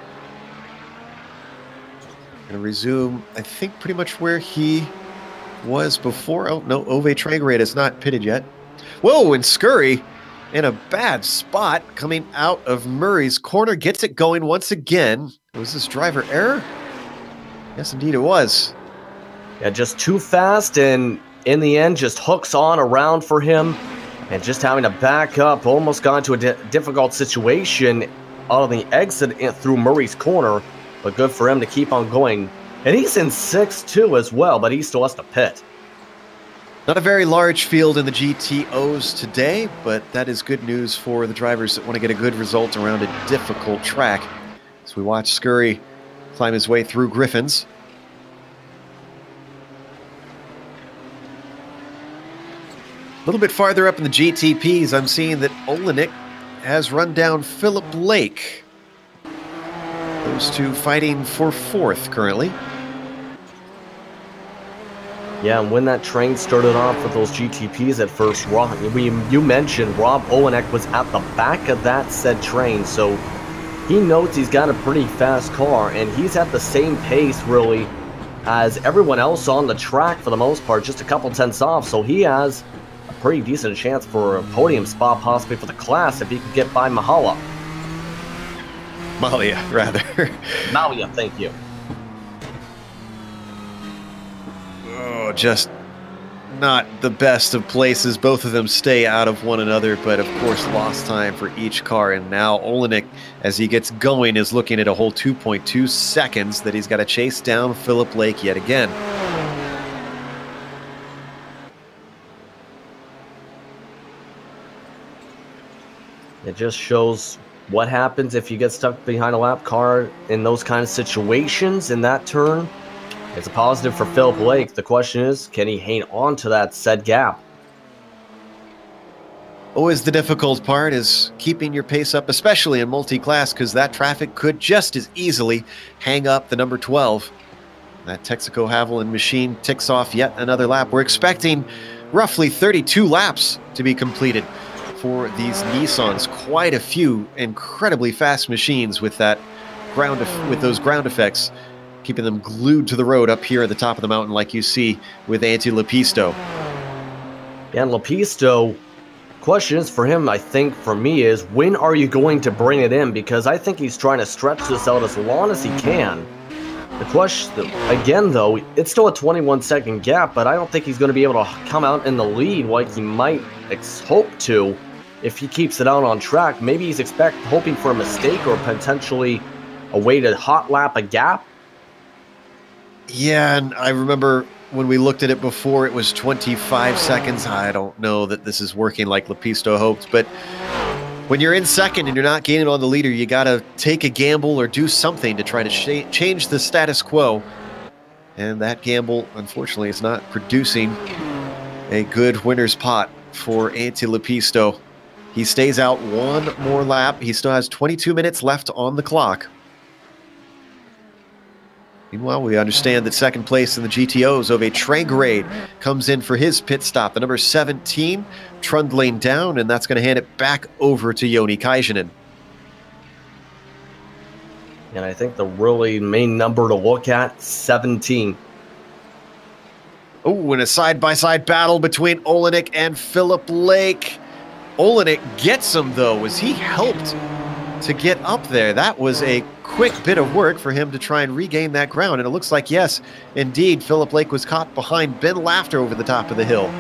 Going to resume, I think, pretty much where he was before. Oh, no, Ove Tragerade is not pitted yet. Whoa, and Scurry in a bad spot coming out of Murray's corner. Gets it going once again. Was this driver error? Yes, indeed it was. Yeah, just too fast, and in the end, just hooks on around for him. And just having to back up, almost got into a difficult situation out of the exit through Murray's corner. But good for him to keep on going. And he's in 6th too as well, but he still has to pit. Not a very large field in the GTOs today, but that is good news for the drivers that want to get a good result around a difficult track. As we watch Scurry climb his way through Griffins. A little bit farther up in the GTPs, I'm seeing that Olenek has run down Philip Lake. Those two fighting for 4th currently. Yeah, and when that train started off with those GTPs at first, you mentioned Rob Olenek was at the back of that said train, so he knows he's got a pretty fast car, and he's at the same pace, really, as everyone else on the track for the most part, just a couple tenths off, so he has a pretty decent chance for a podium spot, possibly for the class, if he could get by Mahala. Malia, rather. Malia, thank you. Oh, just not the best of places. Both of them stay out of one another, but of course lost time for each car. And now Olenek, as he gets going, is looking at a whole 2.2 seconds that he's got to chase down Philip Lake yet again. It just shows what happens if you get stuck behind a lap car in those kind of situations in that turn. It's a positive for Philip Lake. The question is, can he hang on to that said gap? Always the difficult part is keeping your pace up, especially in multi-class, because that traffic could just as easily hang up the number 12. That Texaco Haviland machine ticks off yet another lap. We're expecting roughly 32 laps to be completed. for these Nissans. Quite a few incredibly fast machines with that with those ground effects, keeping them glued to the road up here at the top of the mountain, like you see with Antti Lepisto. And Lepisto, question is for him, I think for me, is when are you going to bring it in? Because I think he's trying to stretch this out as long as he can. The question, again though, it's still a 21-second gap, but I don't think he's going to be able to come out in the lead like he might hope to if he keeps it out on track. Maybe he's hoping for a mistake or potentially a way to hot lap a gap. Yeah, and I remember when we looked at it before, it was 25 seconds. I don't know that this is working like Lepisto hoped, but when you're in second and you're not gaining on the leader, you got to take a gamble or do something to try to change the status quo. And that gamble, unfortunately, is not producing a good winner's pot for Antti Lepisto. He stays out one more lap. He still has 22 minutes left on the clock. Meanwhile, we understand that second place in the GTOs, Ove Trangarade, comes in for his pit stop. The number 17 trundling down, and that's going to hand it back over to Joni Kaisinen. And I think the really main number to look at, 17. Oh, and a side-by-side battle between Olenek and Philip Lake. Olenek gets him, though, as he helped to get up there. That was a quick bit of work for him to try and regain that ground. And it looks like, yes, indeed, Philip Lake was caught behind Ben Laughter over the top of the hill.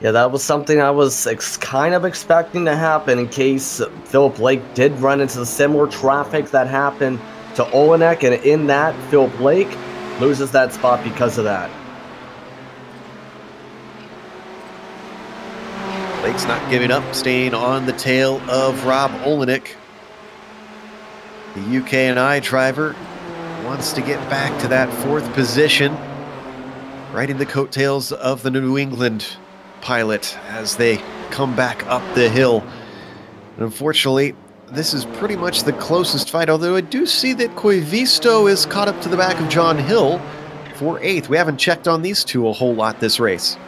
Yeah, that was something I was kind of expecting to happen in case Philip Lake did run into the similar traffic that happened to Olenek. And in that, Philip Lake loses that spot because of that. Lake's not giving up, staying on the tail of Rob Olenek. The UK&I driver wants to get back to that fourth position, riding the coattails of the New England pilot as they come back up the hill. And unfortunately, this is pretty much the closest fight, although I do see that Koivisto is caught up to the back of John Hill for 8th. We haven't checked on these two a whole lot this race.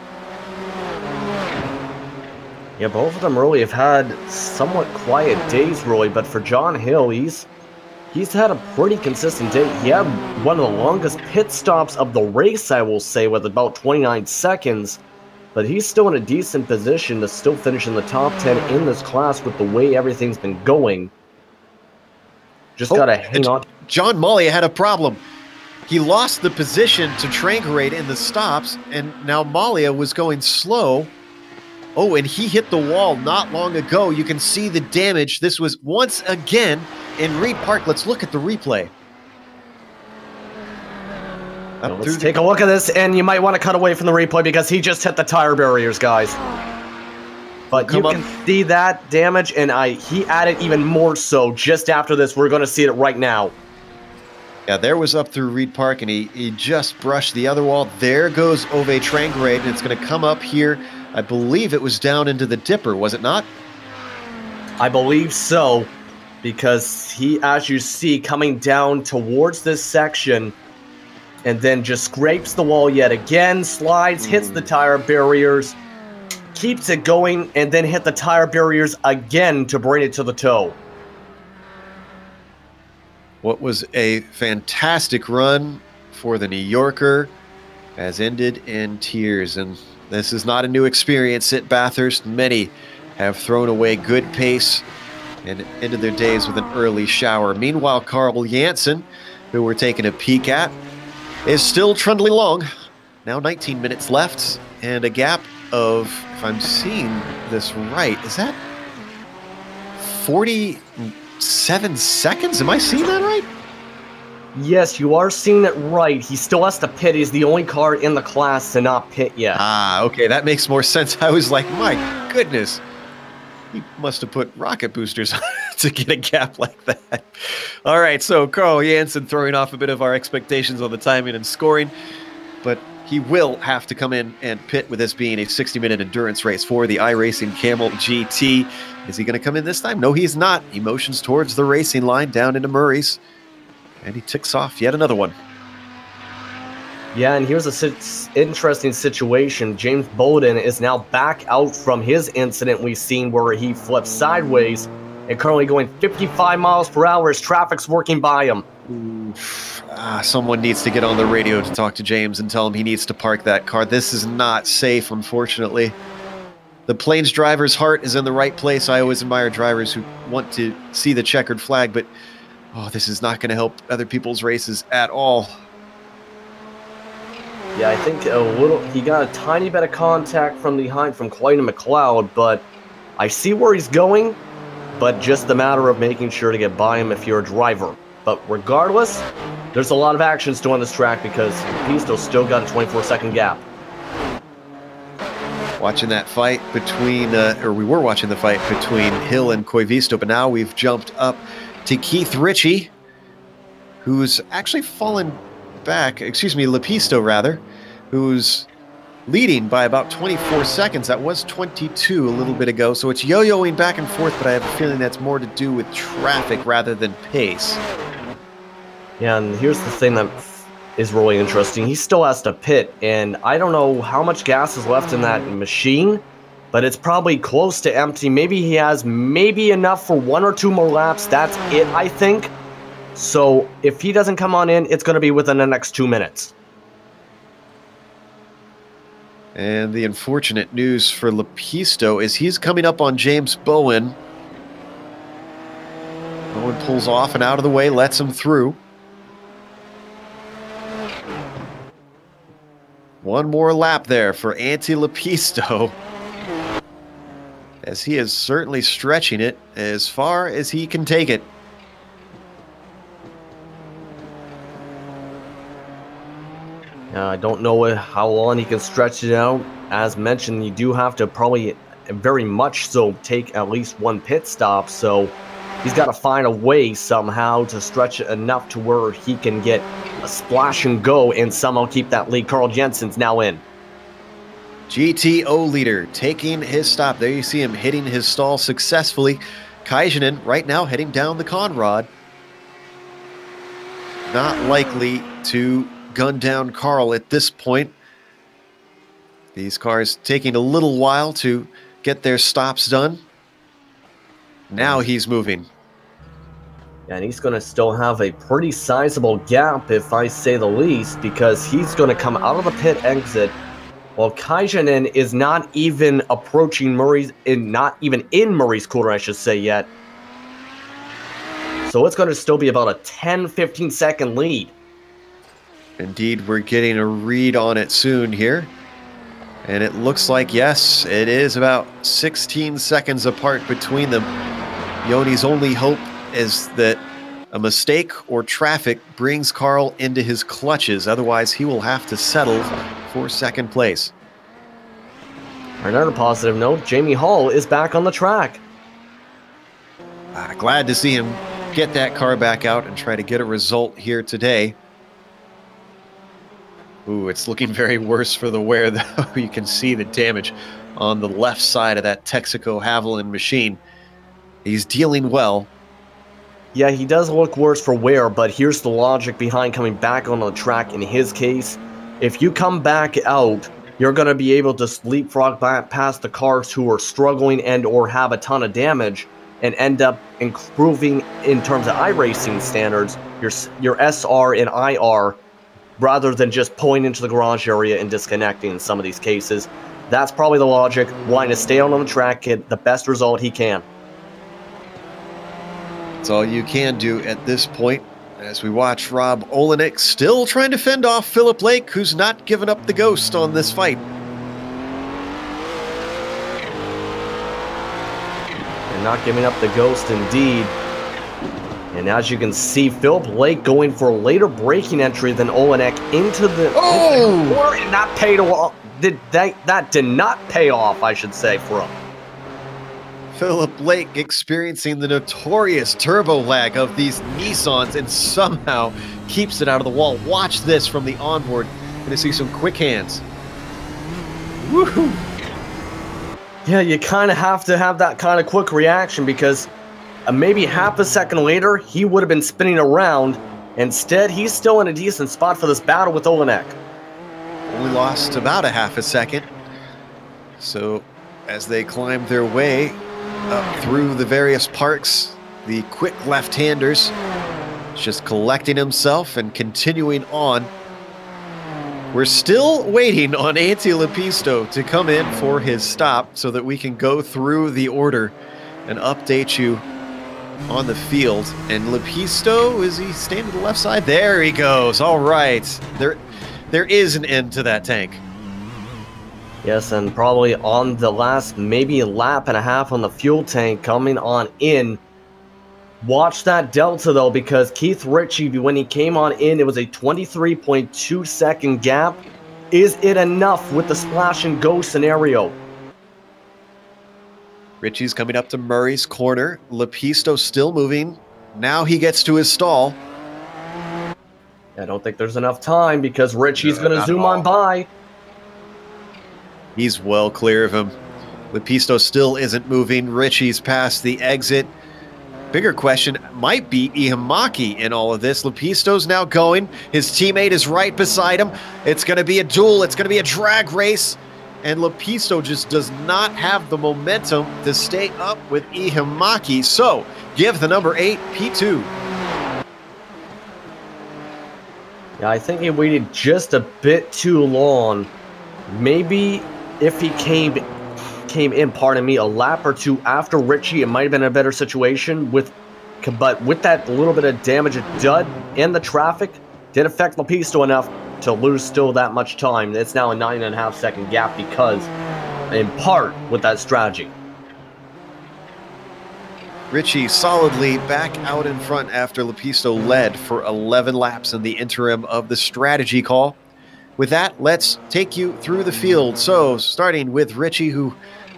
Yeah, both of them really have had somewhat quiet days, really, but for John Hill, he's had a pretty consistent day. He had one of the longest pit stops of the race, I will say, with about 29 seconds, but he's still in a decent position to still finish in the top 10 in this class with the way everything's been going. Just gotta hang on. John Malia had a problem. He lost the position to Trangarade in the stops, and now Malia was going slow. Oh, and he hit the wall not long ago. You can see the damage. This was once again in Reed Park. Let's look at the replay. Let's take a look at this, and you might want to cut away from the replay because he just hit the tire barriers, guys. But you can see that damage, and he added even more so just after this. We're going to see it right now. Yeah, there was up through Reed Park, and he just brushed the other wall. There goes Ove Trangarade, and it's going to come up here. I believe it was down into the dipper, was it not? I believe so, because he, as you see, coming down towards this section, and then just scrapes the wall yet again, slides, hits the tire barriers, keeps it going, and then hit the tire barriers again to bring it to the toe. What was a fantastic run for the New Yorker has ended in tears, and this is not a new experience at Bathurst. Many have thrown away good pace and ended their days with an early shower. Meanwhile, Carl Janssen, who we're taking a peek at, is still trundling along. Now 19 minutes left and a gap of, if I'm seeing this right, is that 47 seconds? Am I seeing that right? Yes, you are seeing it right. He still has to pit. He's the only car in the class to not pit yet. Ah, okay, that makes more sense. I was like, my goodness. He must have put rocket boosters on to get a gap like that. All right, so Carl Janssen throwing off a bit of our expectations on the timing and scoring, but he will have to come in and pit with this being a 60-minute endurance race for the iRacing Kamel GT. Is he going to come in this time? No, he's not. He motions towards the racing line down into Murray's, and he ticks off yet another one. Yeah, and here's a interesting situation. James Bowden is now back out from his incident we've seen where he flipped sideways and currently going 55 miles per hour as traffic's working by him. Someone needs to get on the radio to talk to James and tell him he needs to park that car. This is not safe, unfortunately. The Plains driver's heart is in the right place. I always admire drivers who want to see the checkered flag, but this is not going to help other people's races at all. Yeah, I think he got a tiny bit of contact from behind from Clayton McLeod, but I see where he's going, but just a matter of making sure to get by him if you're a driver. But regardless, there's a lot of action still on this track because Pisto's still got a 24-second gap. Watching that fight between, we were watching the fight between Hill and Koivisto, but now we've jumped up to Keith Ritchie, who's actually fallen back, Lepisto rather, who's leading by about 24 seconds. That was 22 a little bit ago, so it's yo-yoing back and forth, but I have a feeling that's more to do with traffic rather than pace. Yeah, and here's the thing that is really interesting. He still has to pit, and I don't know how much gas is left in that machine, but it's probably close to empty. Maybe he has enough for 1 or 2 more laps. That's it, I think. So if he doesn't come on in, it's going to be within the next 2 minutes. And the unfortunate news for Lepisto is he's coming up on James Bowen. Bowen pulls off and out of the way, lets him through. One more lap there for Antti Lepisto, as he is certainly stretching it as far as he can take it. I don't know how long he can stretch it out. As mentioned, you do have to probably very much so take at least 1 pit stop, so he's got to find a way somehow to stretch it enough to where he can get a splash and go and somehow keep that lead. Carl Jensen's now in. GTO leader taking his stop. There you see him hitting his stall successfully. Kajanen right now heading down the Conrad. Not likely to gun down Carl at this point. These cars taking a little while to get their stops done. Now he's moving. And he's going to still have a pretty sizable gap, if I say the least, because he's going to come out of the pit exit while Kajanen is not even approaching Murray's, not even in Murray's corner, I should say, yet. So it's going to still be about a 10-15 second lead. Indeed, we're getting a read on it soon here. And it looks like, yes, it is about 16 seconds apart between them. Yoni's only hope is that a mistake or traffic brings Carl into his clutches. Otherwise, he will have to settle for second place. Another positive note, Jamie Hall is back on the track. Glad to see him get that car back out and try to get a result here today. Ooh, it's looking very worse for the wear, though. You can see the damage on the left side of that Texaco Haviland machine. He's dealing well. Yeah, he does look worse for wear, but here's the logic behind coming back on the track in his case. If you come back out, you're going to be able to leapfrog back past the cars who are struggling and or have a ton of damage and end up improving in terms of iRacing standards, your SR and IR, rather than just pulling into the garage area and disconnecting in some of these cases. That's probably the logic. Wanting to stay out on the track, get the best result he can. That's all you can do at this point, as we watch Rob Olenek still trying to fend off Philip Lake, who's not given up the ghost on this fight. And not giving up the ghost indeed. And as you can see, Philip Lake going for a later braking entry than Olenek into the corner, and that paid off. That did not pay off, I should say, for him. Philip Lake experiencing the notorious turbo lag of these Nissans and somehow keeps it out of the wall. Watch this from the onboard. Going to see some quick hands. Woohoo! Yeah, you kind of have to have that kind of quick reaction because maybe half a second later, he would have been spinning around. Instead, he's still in a decent spot for this battle with Olenek. only lost about a half a second. So as they climb their way up through the various parks, the quick left-handers just collecting himself and continuing on. We're still waiting on Antti Lepisto to come in for his stop so that we can go through the order and update you on the field. And Lepisto, is he standing to the left side? There he goes. All right. There is an end to that tank. Yes, and probably on the last maybe a lap and a half on the fuel tank coming on in. Watch that delta, though, because Keith Ritchie, when he came on in, it was a 23.2 second gap. Is it enough with the splash and go scenario? Ritchie's coming up to Murray's corner. Lepisto still moving. Now he gets to his stall. I don't think there's enough time because Ritchie's going to zoom on by. He's well clear of him. Lepisto still isn't moving. Ritchie's past the exit. Bigger question might be Ihimaki in all of this. Lepisto's now going. His teammate is right beside him. It's going to be a duel. It's going to be a drag race. And Lepisto just does not have the momentum to stay up with Ihimaki. So, give the number 8 P2. Yeah, I think he waited just a bit too long. Maybe if he came in, pardon me, a lap or two after Ritchie, it might have been a better situation. But with that little bit of damage, a dud in the traffic did affect Lepisto enough to lose still that much time. It's now a 9.5 second gap because, in part, with that strategy. Ritchie solidly back out in front after Lepisto led for 11 laps in the interim of the strategy call. With that, let's take you through the field. So, starting with Ritchie, who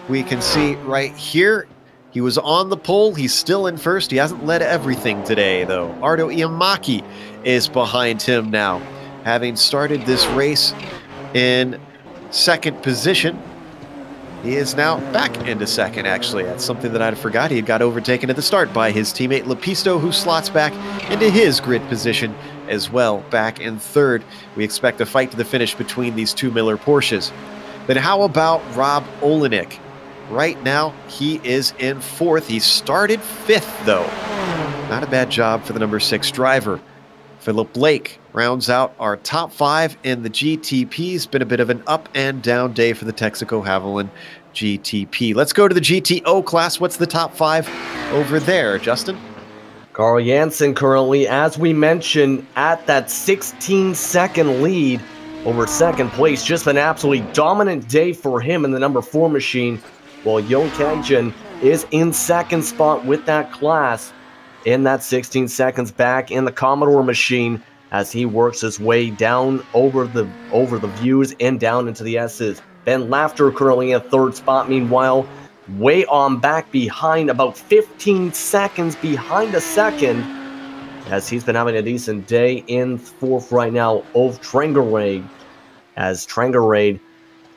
we can see right here. He was on the pole. He's still in first. He hasn't led everything today, though. Arto Ihimaki is behind him now, having started this race in second position. He is now back into second, actually. That's something that I forgot. He had got overtaken at the start by his teammate Lepisto, who slots back into his grid position as well, back in third. We expect a fight to the finish between these two Miller Porsches. Then how about Rob Olenek? Right now, he is in fourth. He started fifth, though. Not a bad job for the number 6 driver. Philip Blake rounds out our top 5 in the GTP. It's been a bit of an up and down day for the Texaco Haviland GTP. Let's go to the GTO class. What's the top 5 over there, Justin? Carl Jansen currently, as we mentioned, at that 16-second lead over second place. Just an absolutely dominant day for him in the number 4 machine, while Jon Kajin is in second spot with that class in that 16 seconds back in the Commodore machine as he works his way down over the views and down into the S's. Ben Laughter currently in third spot, meanwhile, way on back behind, about 15 seconds behind a second, as he's been having a decent day. In fourth right now, Ove Trangerade, as Trangerade,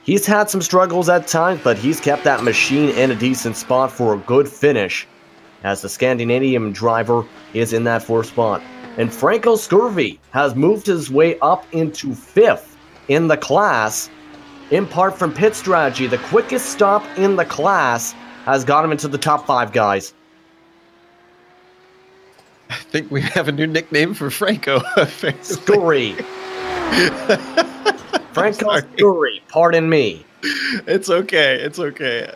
he's had some struggles at times, but he's kept that machine in a decent spot for a good finish, as the Scandinavian driver is in that fourth spot. And Franco Scurvy has moved his way up into fifth in the class, in part from pit strategy. The quickest stop in the class has got him into the top 5, guys. I think we have a new nickname for Franco. Scurry. Franco Scurry, pardon me. It's okay. It's okay.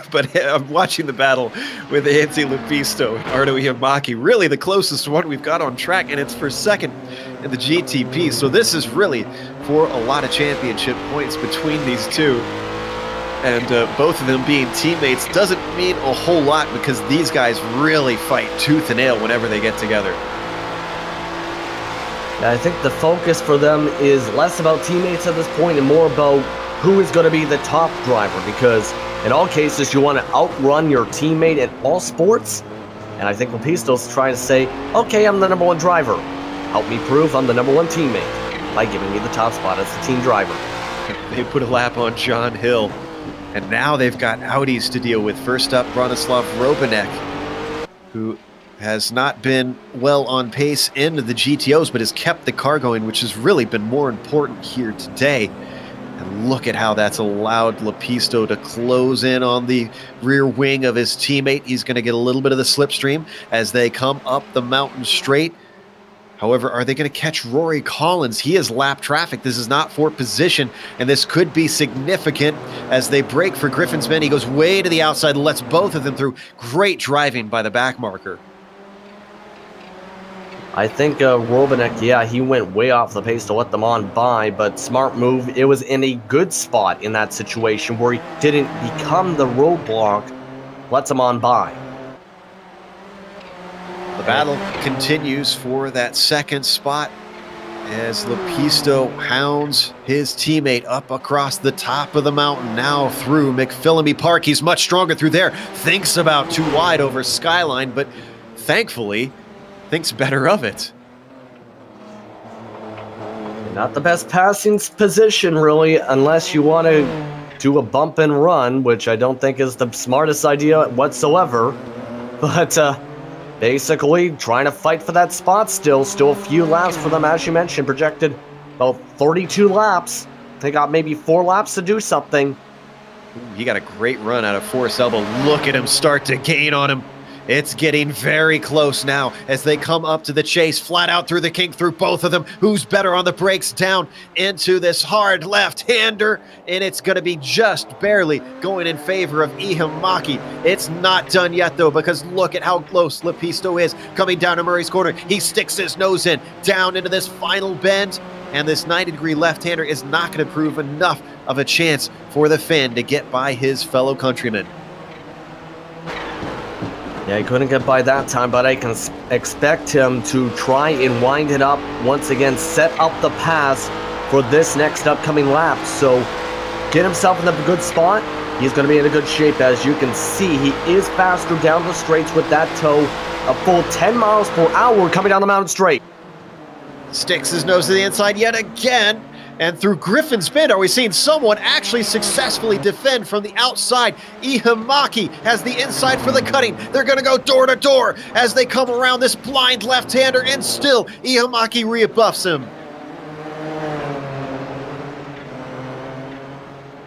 But I'm watching the battle with Antti Lepisto and Arto Ihimaki. Really the closest one we've got on track, and it's for second in the GTP. So this is really for a lot of championship points between these two. And both of them being teammates doesn't mean a whole lot because these guys really fight tooth and nail whenever they get together. I think the focus for them is less about teammates at this point and more about who is going to be the top driver, because in all cases you want to outrun your teammate in all sports. And I think Lepisto's trying to say, okay, I'm the number 1 driver. Help me prove I'm the number 1 teammate by giving me the top spot as the team driver. They put a lap on John Hill, and now they've got Audis to deal with. First up, Bronislav Robanek, who has not been well on pace into the GTOs, but has kept the car going, which has really been more important here today. And look at how that's allowed Lepisto to close in on the rear wing of his teammate. He's going to get a little bit of the slipstream as they come up the mountain straight. However, are they going to catch Rory Collins? He has lapped traffic. This is not for position, and this could be significant as they break for Griffin's Bend. He goes way to the outside, lets both of them through. Great driving by the back marker. I think Robinek, yeah, he went way off the pace to let them on by, but smart move. It was in a good spot in that situation where he didn't become the roadblock, lets them on by. The battle continues for that second spot as Lepisto hounds his teammate up across the top of the mountain, now through McPhillamy Park. He's much stronger through there. Thinks about too wide over Skyline, but thankfully thinks better of it. Not the best passing position, really, unless you want to do a bump and run, which I don't think is the smartest idea whatsoever. But basically, trying to fight for that spot still. Still a few laps for them, as you mentioned. Projected about 32 laps. They got maybe 4 laps to do something. He got a great run out of Forrest Elbow. Look at him start to gain on him. It's getting very close now as they come up to the chase, flat out through the kink, through both of them. Who's better on the brakes? Down into this hard left-hander, and it's going to be just barely going in favor of Ihimaki. It's not done yet, though, because look at how close Lepisto is coming down to Murray's corner. He sticks his nose in, down into this final bend, and this 90-degree left-hander is not going to prove enough of a chance for the Finn to get by his fellow countrymen. Yeah, he couldn't get by that time, but I can expect him to try and wind it up once again, set up the pass for this next upcoming lap. So get himself in a good spot. He's going to be in a good shape. As you can see, he is faster down the straights with that toe. A full 10 miles per hour coming down the mountain straight. Sticks his nose to the inside yet again. And through Griffin's Bend, are we seeing someone actually successfully defend from the outside? Ihimaki has the inside for the cutting. They're going to go door to door as they come around this blind left-hander, and still Ihimaki rebuffs him.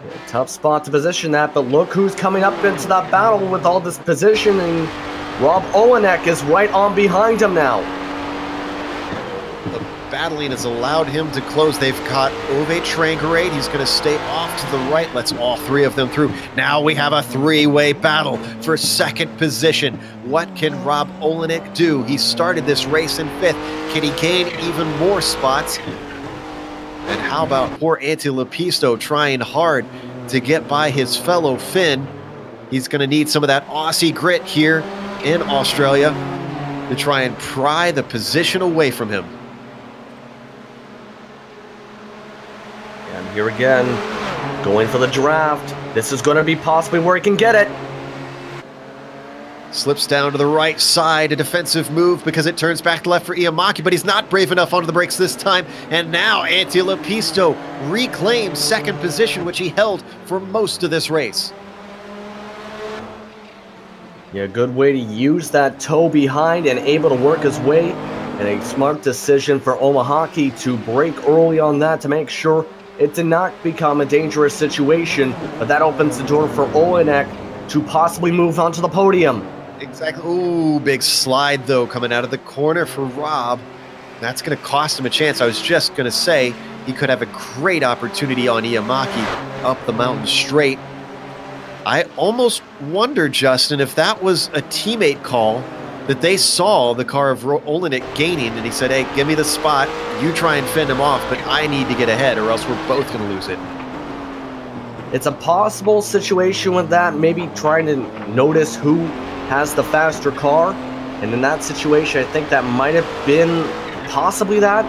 Yeah, tough spot to position that, but look who's coming up into that battle with all this positioning. Rob Olenek is right on behind him now. Battling has allowed him to close. They've caught Ove Trangarade. He's going to stay off to the right. Lets all 3 of them through. Now we have a 3-way battle for second position. What can Rob Olenek do? He started this race in 5th. Can he gain even more spots? And how about poor Antti Lepisto trying hard to get by his fellow Finn? He's going to need some of that Aussie grit here in Australia to try and pry the position away from him. Here again, going for the draft. This is going to be possibly where he can get it. Slips down to the right side, a defensive move because it turns back left for Ihimaki, but he's not brave enough onto the brakes this time. And now Antti Lepisto reclaims second position, which he held for most of this race. Yeah, good way to use that toe behind and able to work his way. And a smart decision for Omahaki to brake early on that to make sure it did not become a dangerous situation, but that opens the door for Olenek to possibly move on to the podium. Exactly. Ooh, big slide, though, coming out of the corner for Rob. That's going to cost him a chance. I was just going to say he could have a great opportunity on Ihimaki up the mountain straight. I almost wonder, Justin, if that was a teammate call, that they saw the car of Olenek gaining, and he said, hey, give me the spot, you try and fend him off, but I need to get ahead or else we're both going to lose it. It's a possible situation with that, maybe trying to notice who has the faster car, and in that situation, I think that might have been possibly that.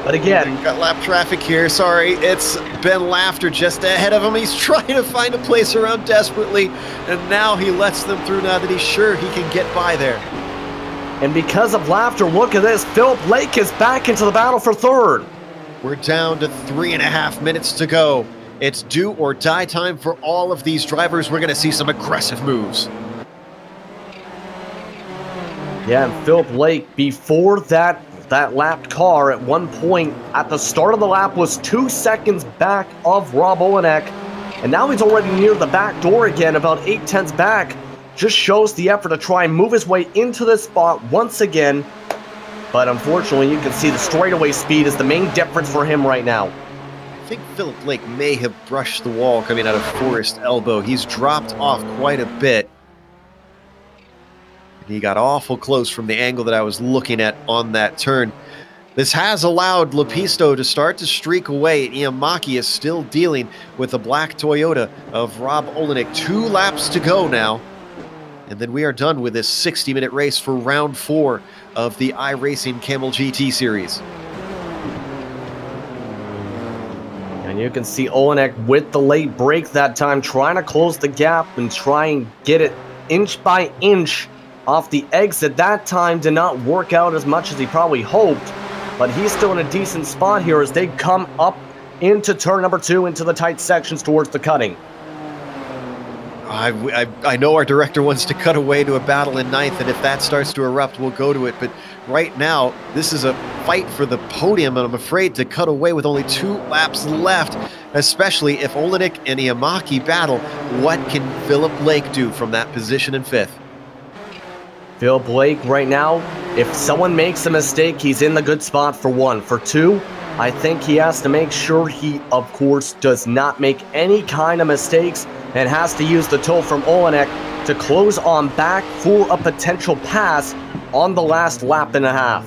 But again, got lap traffic here, sorry, it's Ben Laughter just ahead of him. He's trying to find a place around desperately, and now he lets them through now that he's sure he can get by there. And because of Laughter, look at this. Philip Lake is back into the battle for third. We're down to 3.5 minutes to go. It's do or die time for all of these drivers. We're going to see some aggressive moves. Yeah, and Philip Lake, before that lapped car at one point at the start of the lap was 2 seconds back of Rob Olenek, and now he's already near the back door again, about 8/10 back. Just shows the effort to try and move his way into this spot once again, but unfortunately you can see the straightaway speed is the main difference for him right now. I think Philip Lake may have brushed the wall coming out of Forest Elbow. He's dropped off quite a bit. He got awful close from the angle that I was looking at on that turn. This has allowed Lepisto to start to streak away. Iamaki is still dealing with the black Toyota of Rob Olenek. 2 laps to go now. And then we are done with this 60-minute race for round 4 of the iRacing Kamel GT Series. And you can see Olenek with the late break that time, trying to close the gap and try and get it inch by inch off the exit. That time did not work out as much as he probably hoped, but he's still in a decent spot here as they come up into turn number 2, into the tight sections towards the cutting. I know our director wants to cut away to a battle in 9th, and if that starts to erupt, we'll go to it. But right now, this is a fight for the podium, and I'm afraid to cut away with only 2 laps left, especially if Olenek and Iamaki battle. What can Philip Lake do from that position in 5th? Philip Lake right now, if someone makes a mistake, he's in the good spot for 1. For 2, I think he has to make sure he, of course, does not make any kind of mistakes and has to use the tow from Olenek to close on back for a potential pass on the last lap and a half.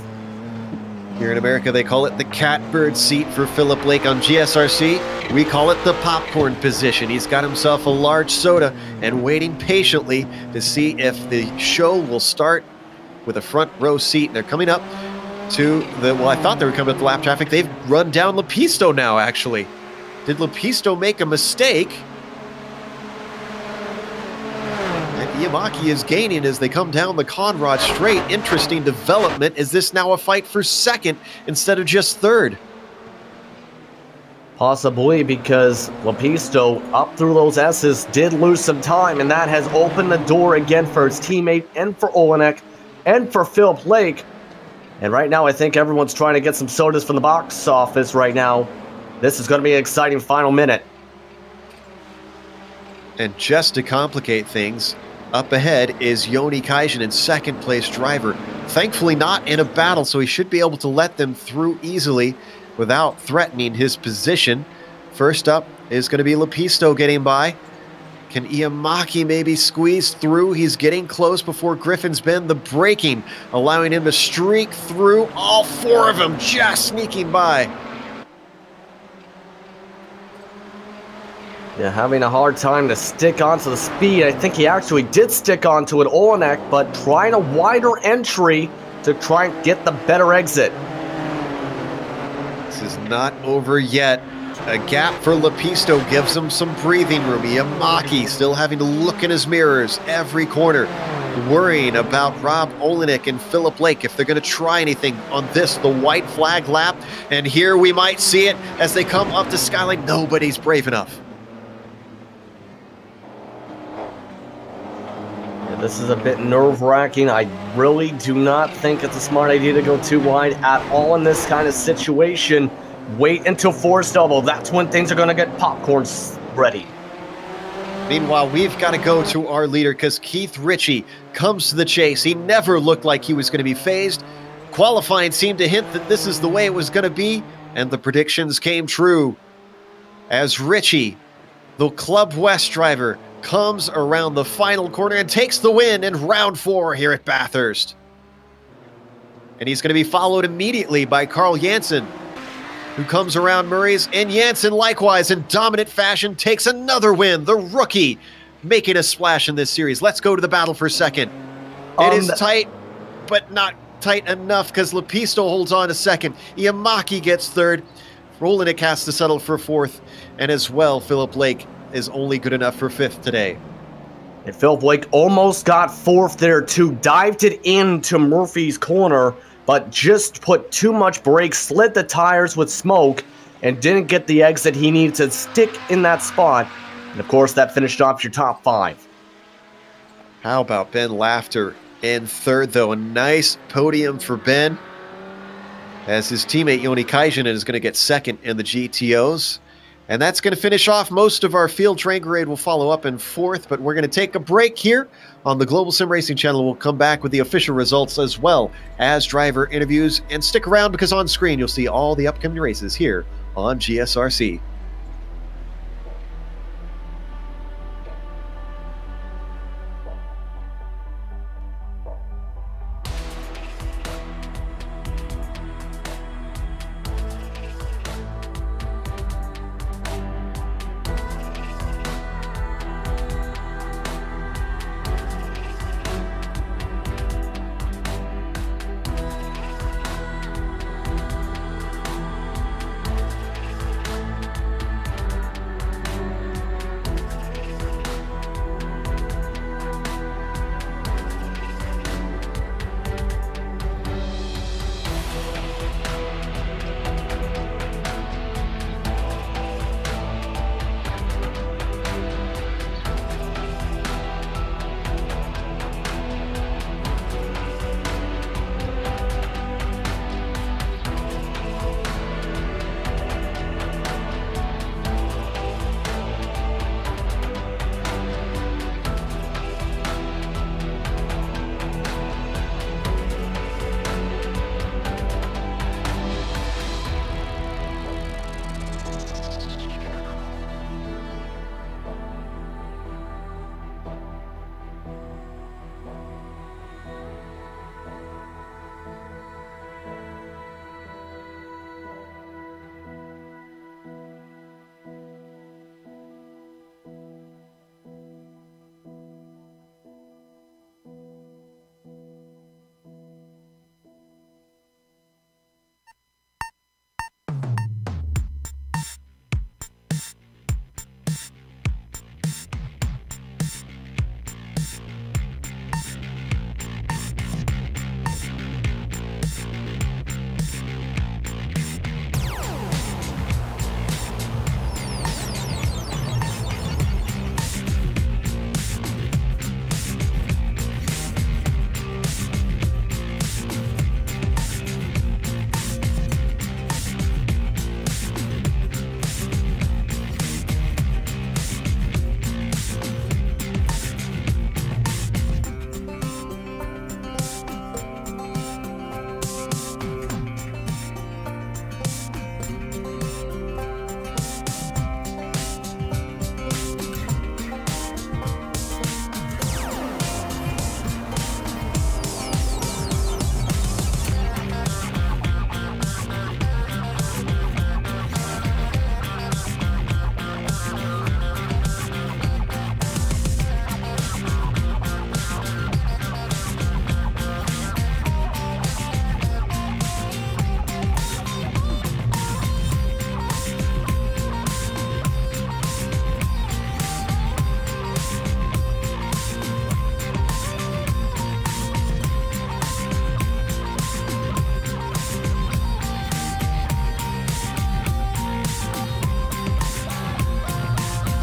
Here in America, they call it the catbird seat for Philip Lake. On GSRC, we call it the popcorn position. He's got himself a large soda and waiting patiently to see if the show will start with a front row seat. They're coming up to the, well, I thought they were coming up the lap traffic. They've run down Lepisto now, actually. Did Lepisto make a mistake? Iamaki is gaining as they come down the Conrad straight. Interesting development. Is this now a fight for 2nd instead of just 3rd? Possibly, because Lepisto, up through those S's, did lose some time, and that has opened the door again for his teammate and for Olenek and for Philip Lake. And right now, I think everyone's trying to get some sodas from the box office right now. This is going to be an exciting final minute. And just to complicate things, up ahead is Joni Kaisen, 2nd place driver. Thankfully not in a battle, so he should be able to let them through easily without threatening his position. First up is going to be Lepisto getting by. Can Iamaki maybe squeeze through? He's getting close before Griffin's Bend. The braking allowing him to streak through. All 4 of them just sneaking by. Yeah, having a hard time to stick onto the speed. I think he actually did stick onto it, Olenek, but trying a wider entry to try and get the better exit. This is not over yet. A gap for Lepisto gives him some breathing room. Iamaki still having to look in his mirrors every corner, worrying about Rob Olenek and Philip Lake if they're going to try anything on this, the white flag lap. And here we might see it as they come up to Skyline. Nobody's brave enough. This is a bit nerve-wracking. I really do not think it's a smart idea to go too wide at all in this kind of situation. Wait until Forest Elbow. That's when things are going to get popcorn ready. Meanwhile, we've got to go to our leader because Keith Ritchie comes to the chase. He never looked like he was going to be phased. Qualifying seemed to hint that this is the way it was going to be, and the predictions came true. As Ritchie, the Club West driver, comes around the final corner and takes the win in round 4 here at Bathurst. And he's going to be followed immediately by Carl Jansen, who comes around Murray's, and Jansen likewise in dominant fashion takes another win. The rookie making a splash in this series. Let's go to the battle for 2nd. It is tight, but not tight enough because Lepisto holds on to 2nd. Iamaki gets 3rd. Olenek has to settle for 4th. And as well, Philip Lake is only good enough for 5th today. And Philip Lake almost got 4th there too. Dived it into Murphy's corner, but just put too much brake, slid the tires with smoke, and didn't get the exit he needed to stick in that spot. And of course, that finished off your top 5. How about Ben Laughter in third, though. A nice podium for Ben, as his teammate Joni Kaijinen is going to get second in the GTOs. And that's going to finish off most of our field train grade. We'll follow up in fourth, but we're going to take a break here on the Global Sim Racing channel. We'll come back with the official results as well as driver interviews. And stick around, because on screen you'll see all the upcoming races here on GSRC.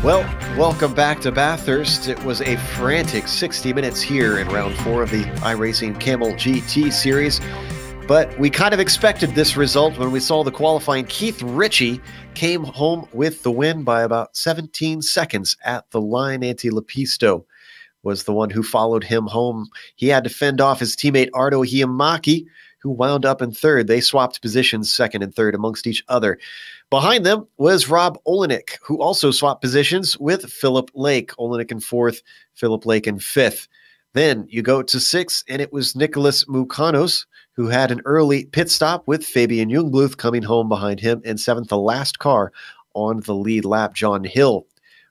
Well, welcome back to Bathurst. It was a frantic 60 minutes here in round 4 of the iRacing Kamel GT series. But we kind of expected this result when we saw the qualifying. Keith Ritchie came home with the win by about 17 seconds at the line. Antti Lepisto was the one who followed him home. He had to fend off his teammate Arto Hiemaki, who wound up in third. They swapped positions second and third amongst each other. Behind them was Rob Olenek, who also swapped positions with Philip Lake. Olenek in fourth, Philip Lake in fifth. Then you go to sixth, and it was Nicholas Mukanos, who had an early pit stop with Fabian Jungbluth coming home behind him in seventh. The last car on the lead lap, John Hill,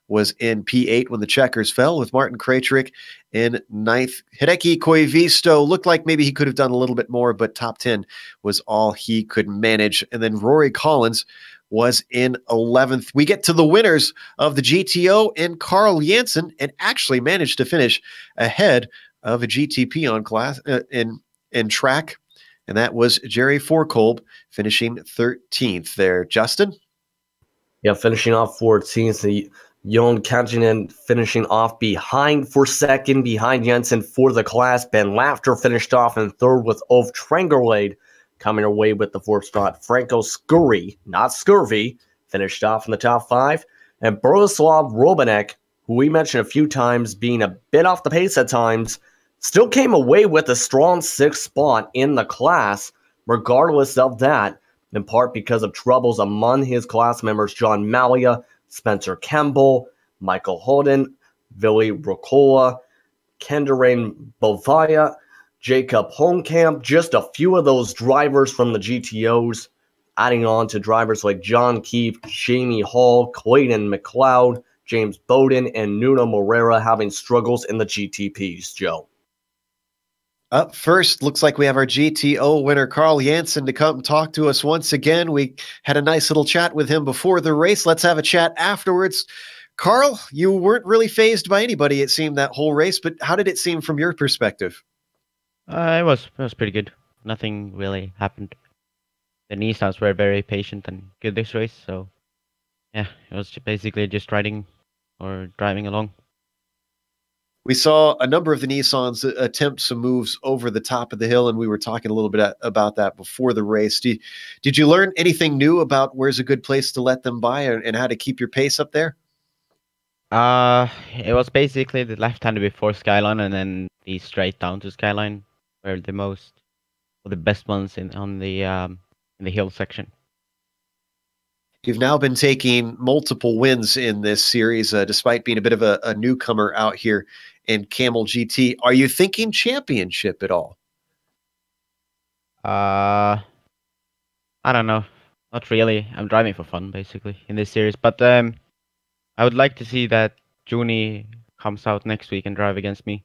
was in P8 when the checkers fell, with Martin Krejcik in ninth. Hideki Koivisto looked like maybe he could have done a little bit more, but top 10 was all he could manage. And then Rory Collins was in 11th. We get to the winners of the GTO, and Carl Jansen, and actually managed to finish ahead of a GTP on class in track, and that was Jerry Forkolb finishing 13th there. Justin? Yeah, finishing off 14th. Jon Kajinen finishing off behind for second, behind Jensen for the class. Ben Laughter finished off in third with Ove Trangerlade coming away with the fourth spot. Franco Scurry, not Scurvy, finished off in the top five. And Borislav Robanek, who we mentioned a few times being a bit off the pace at times, still came away with a strong sixth spot in the class, regardless of that, in part because of troubles among his class members John Malia, Spencer Campbell, Michael Holden, Billy Rocola, Kenderain Bovaya, Jacob Holmkamp, just a few of those drivers from the GTOs, adding on to drivers like John Keefe, Jamie Hall, Clayton McLeod, James Bowden, and Nuno Moreira having struggles in the GTPs, Joe. Up first, looks like we have our GTO winner, Carl Janssen, to come talk to us once again. We had a nice little chat with him before the race. Let's have a chat afterwards. Carl, you weren't really fazed by anybody, it seemed, that whole race, but how did it seem from your perspective? It was pretty good. Nothing really happened. The Nissans were very patient and good this race, so yeah, it was basically just riding or driving along. We saw a number of the Nissans attempt some moves over the top of the hill, and we were talking a little bit about that before the race. Did you learn anything new about where's a good place to let them by and how to keep your pace up there? It was basically the left-hander before Skyline, and then the straight down to Skyline were the best ones in the hill section. You've now been taking multiple wins in this series, despite being a bit of a newcomer out here in Kamel GT. Are you thinking championship at all? I don't know. Not really. I'm driving for fun, basically, in this series. But I would like to see that Juni comes out next week and drive against me.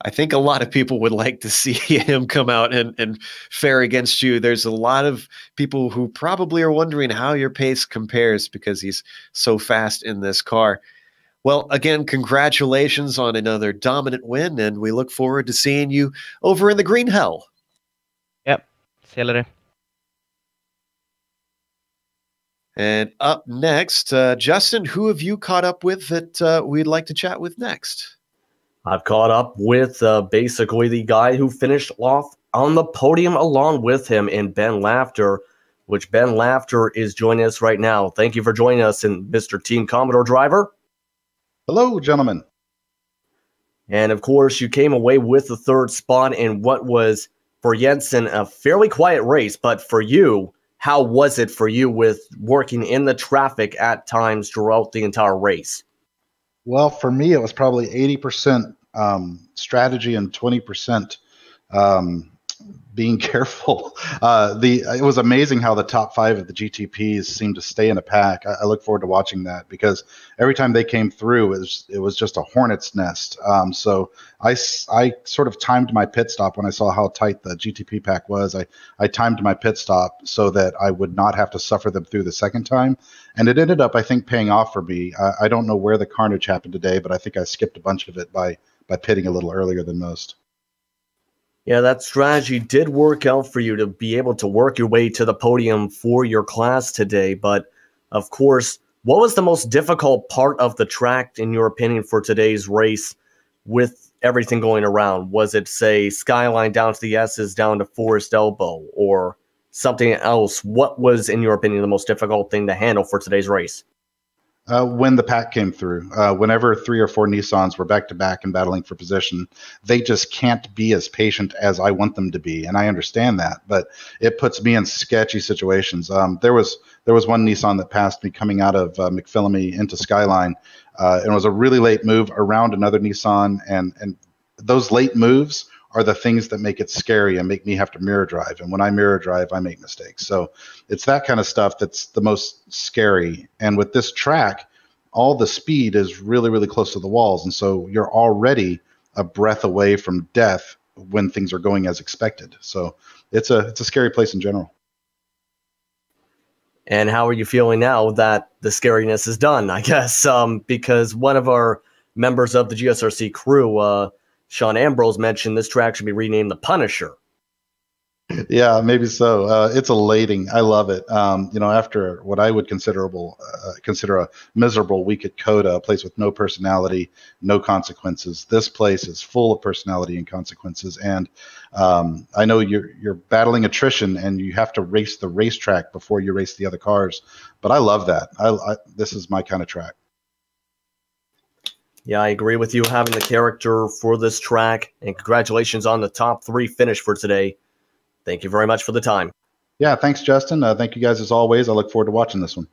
I think a lot of people would like to see him come out and fare against you. There's a lot of people who probably are wondering how your pace compares because he's so fast in this car. Well, again, congratulations on another dominant win, and we look forward to seeing you over in the green hell. Yep. See you later. And up next, Justin, who have you caught up with that we'd like to chat with next? I've caught up with basically the guy who finished off on the podium along with him in Ben Laughter, which Ben Laughter is joining us right now. Thank you for joining us, and Mr. Team Commodore Driver. Hello, gentlemen. And of course, you came away with the third spot in what was, for Jensen, a fairly quiet race. But for you, how was it for you with working in the traffic at times throughout the entire race? Well, for me, it was probably 80% strategy and 20% being careful. It was amazing how the top five of the GTPs seemed to stay in a pack. I look forward to watching that because every time they came through, it was just a hornet's nest. So I sort of timed my pit stop when I saw how tight the GTP pack was. I timed my pit stop so that I would not have to suffer them through the second time. And it ended up, I think, paying off for me. I don't know where the carnage happened today, but I think I skipped a bunch of it by pitting a little earlier than most. Yeah, that strategy did work out for you to be able to work your way to the podium for your class today. But, of course, what was the most difficult part of the track, in your opinion, for today's race with everything going around? Was it, say, Skyline down to the S's down to Forest Elbow or something else? What was, in your opinion, the most difficult thing to handle for today's race? When the pack came through, whenever 3 or 4 Nissans were back-to-back and battling for position, they just can't be as patient as I want them to be, and I understand that, but it puts me in sketchy situations. There was one Nissan that passed me coming out of McPhillamy into Skyline, and it was a really late move around another Nissan, and those late moves are the things that make it scary and make me have to mirror drive. And when I mirror drive, I make mistakes. So it's that kind of stuff that's the most scary. And with this track, all the speed is really, really close to the walls. And so you're already a breath away from death when things are going as expected. So it's a scary place in general. And how are you feeling now that the scariness is done, I guess? Because one of our members of the GSRC crew, Sean Ambrose, mentioned this track should be renamed the Punisher. Yeah, maybe so. It's elating. I love it. After what I would consider a miserable week at Coda, a place with no personality, no consequences. This place is full of personality and consequences. And I know you're battling attrition, and you have to race the racetrack before you race the other cars. But I love that. This is my kind of track. Yeah, I agree with you having the character for this track. And congratulations on the top 3 finish for today. Thank you very much for the time. Yeah, thanks, Justin. Thank you guys as always. I look forward to watching this one.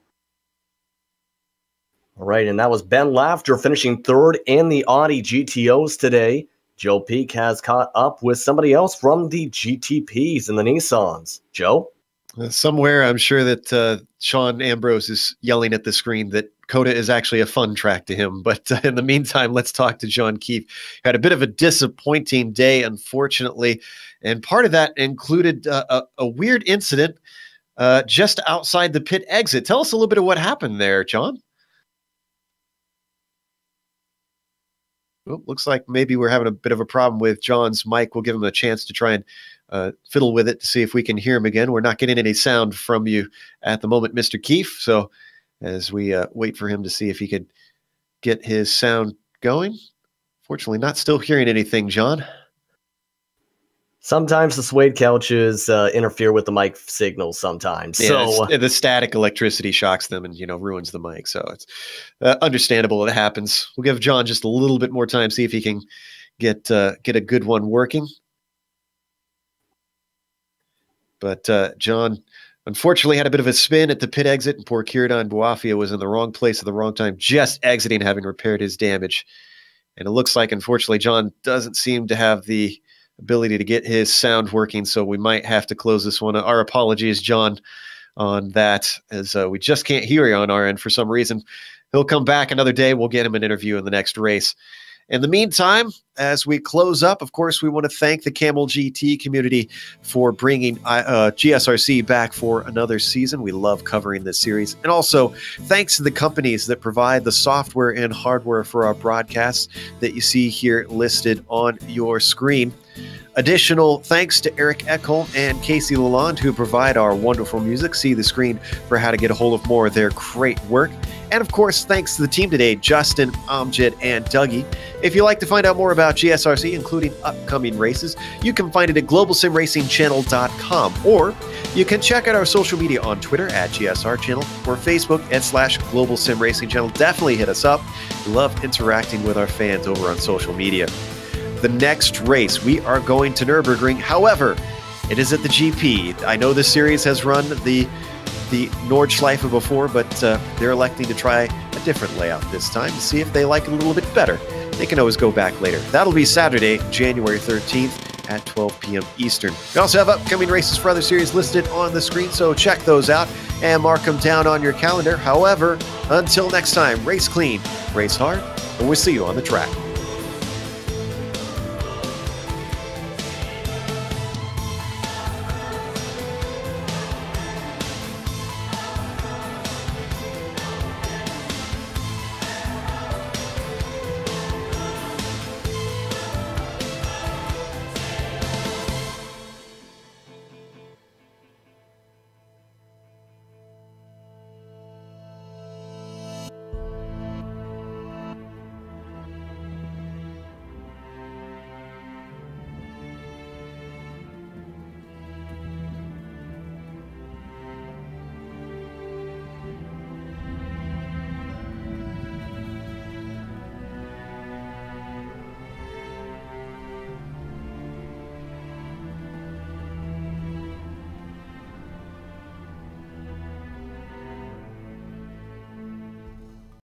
All right, and that was Ben Laughter finishing 3rd in the Audi GTOs today. Joe Peak has caught up with somebody else from the GTPs and the Nissans. Joe? Somewhere, I'm sure that Sean Ambrose is yelling at the screen that Coda is actually a fun track to him. But in the meantime, let's talk to John Keefe. Had a bit of a disappointing day, unfortunately. And part of that included a weird incident just outside the pit exit. Tell us a little bit of what happened there, John. Well, looks like maybe we're having a bit of a problem with John's mic. We'll give him a chance to try and fiddle with it to see if we can hear him again. We're not getting any sound from you at the moment, Mr. Keefe. So as we wait for him to see if he could get his sound going. Fortunately, not still hearing anything, John. Sometimes the suede couches interfere with the mic signal sometimes. Yeah, so the static electricity shocks them and, ruins the mic. So it's understandable. It happens. We'll give John just a little bit more time, see if he can get a good one working. But John, unfortunately, had a bit of a spin at the pit exit, and poor Kiradon Buafia was in the wrong place at the wrong time, just exiting, having repaired his damage. And it looks like, unfortunately, John doesn't seem to have the ability to get his sound working, so we might have to close this one. Our apologies, John, on that, as we just can't hear you on our end for some reason. He'll come back another day. We'll get him an interview in the next race. In the meantime, as we close up, of course, we want to thank the Kamel GT community for bringing GSRC back for another season. We love covering this series. And also, thanks to the companies that provide the software and hardware for our broadcasts that you see here listed on your screen. Additional thanks to Eric Ekholm and Casey Lalonde, who provide our wonderful music. See the screen for how to get a hold of more of their great work. And of course, thanks to the team today, Justin, Amjad, and Dougie. If you'd like to find out more about GSRC, including upcoming races, you can find it at globalsimracingchannel.com, or you can check out our social media on Twitter at GSR Channel or Facebook /Global Sim Racing Channel. Definitely hit us up. We love interacting with our fans over on social media. The next race, we are going to Nürburgring. However, it is at the GP. I know this series has run the Nordschleife before, but they're electing to try a different layout this time to see if they like it a little bit better. They can always go back later. That'll be Saturday, January 13th at 12 p.m. Eastern. We also have upcoming races for other series listed on the screen, so check those out and mark them down on your calendar. However, until next time, race clean, race hard, and we'll see you on the track.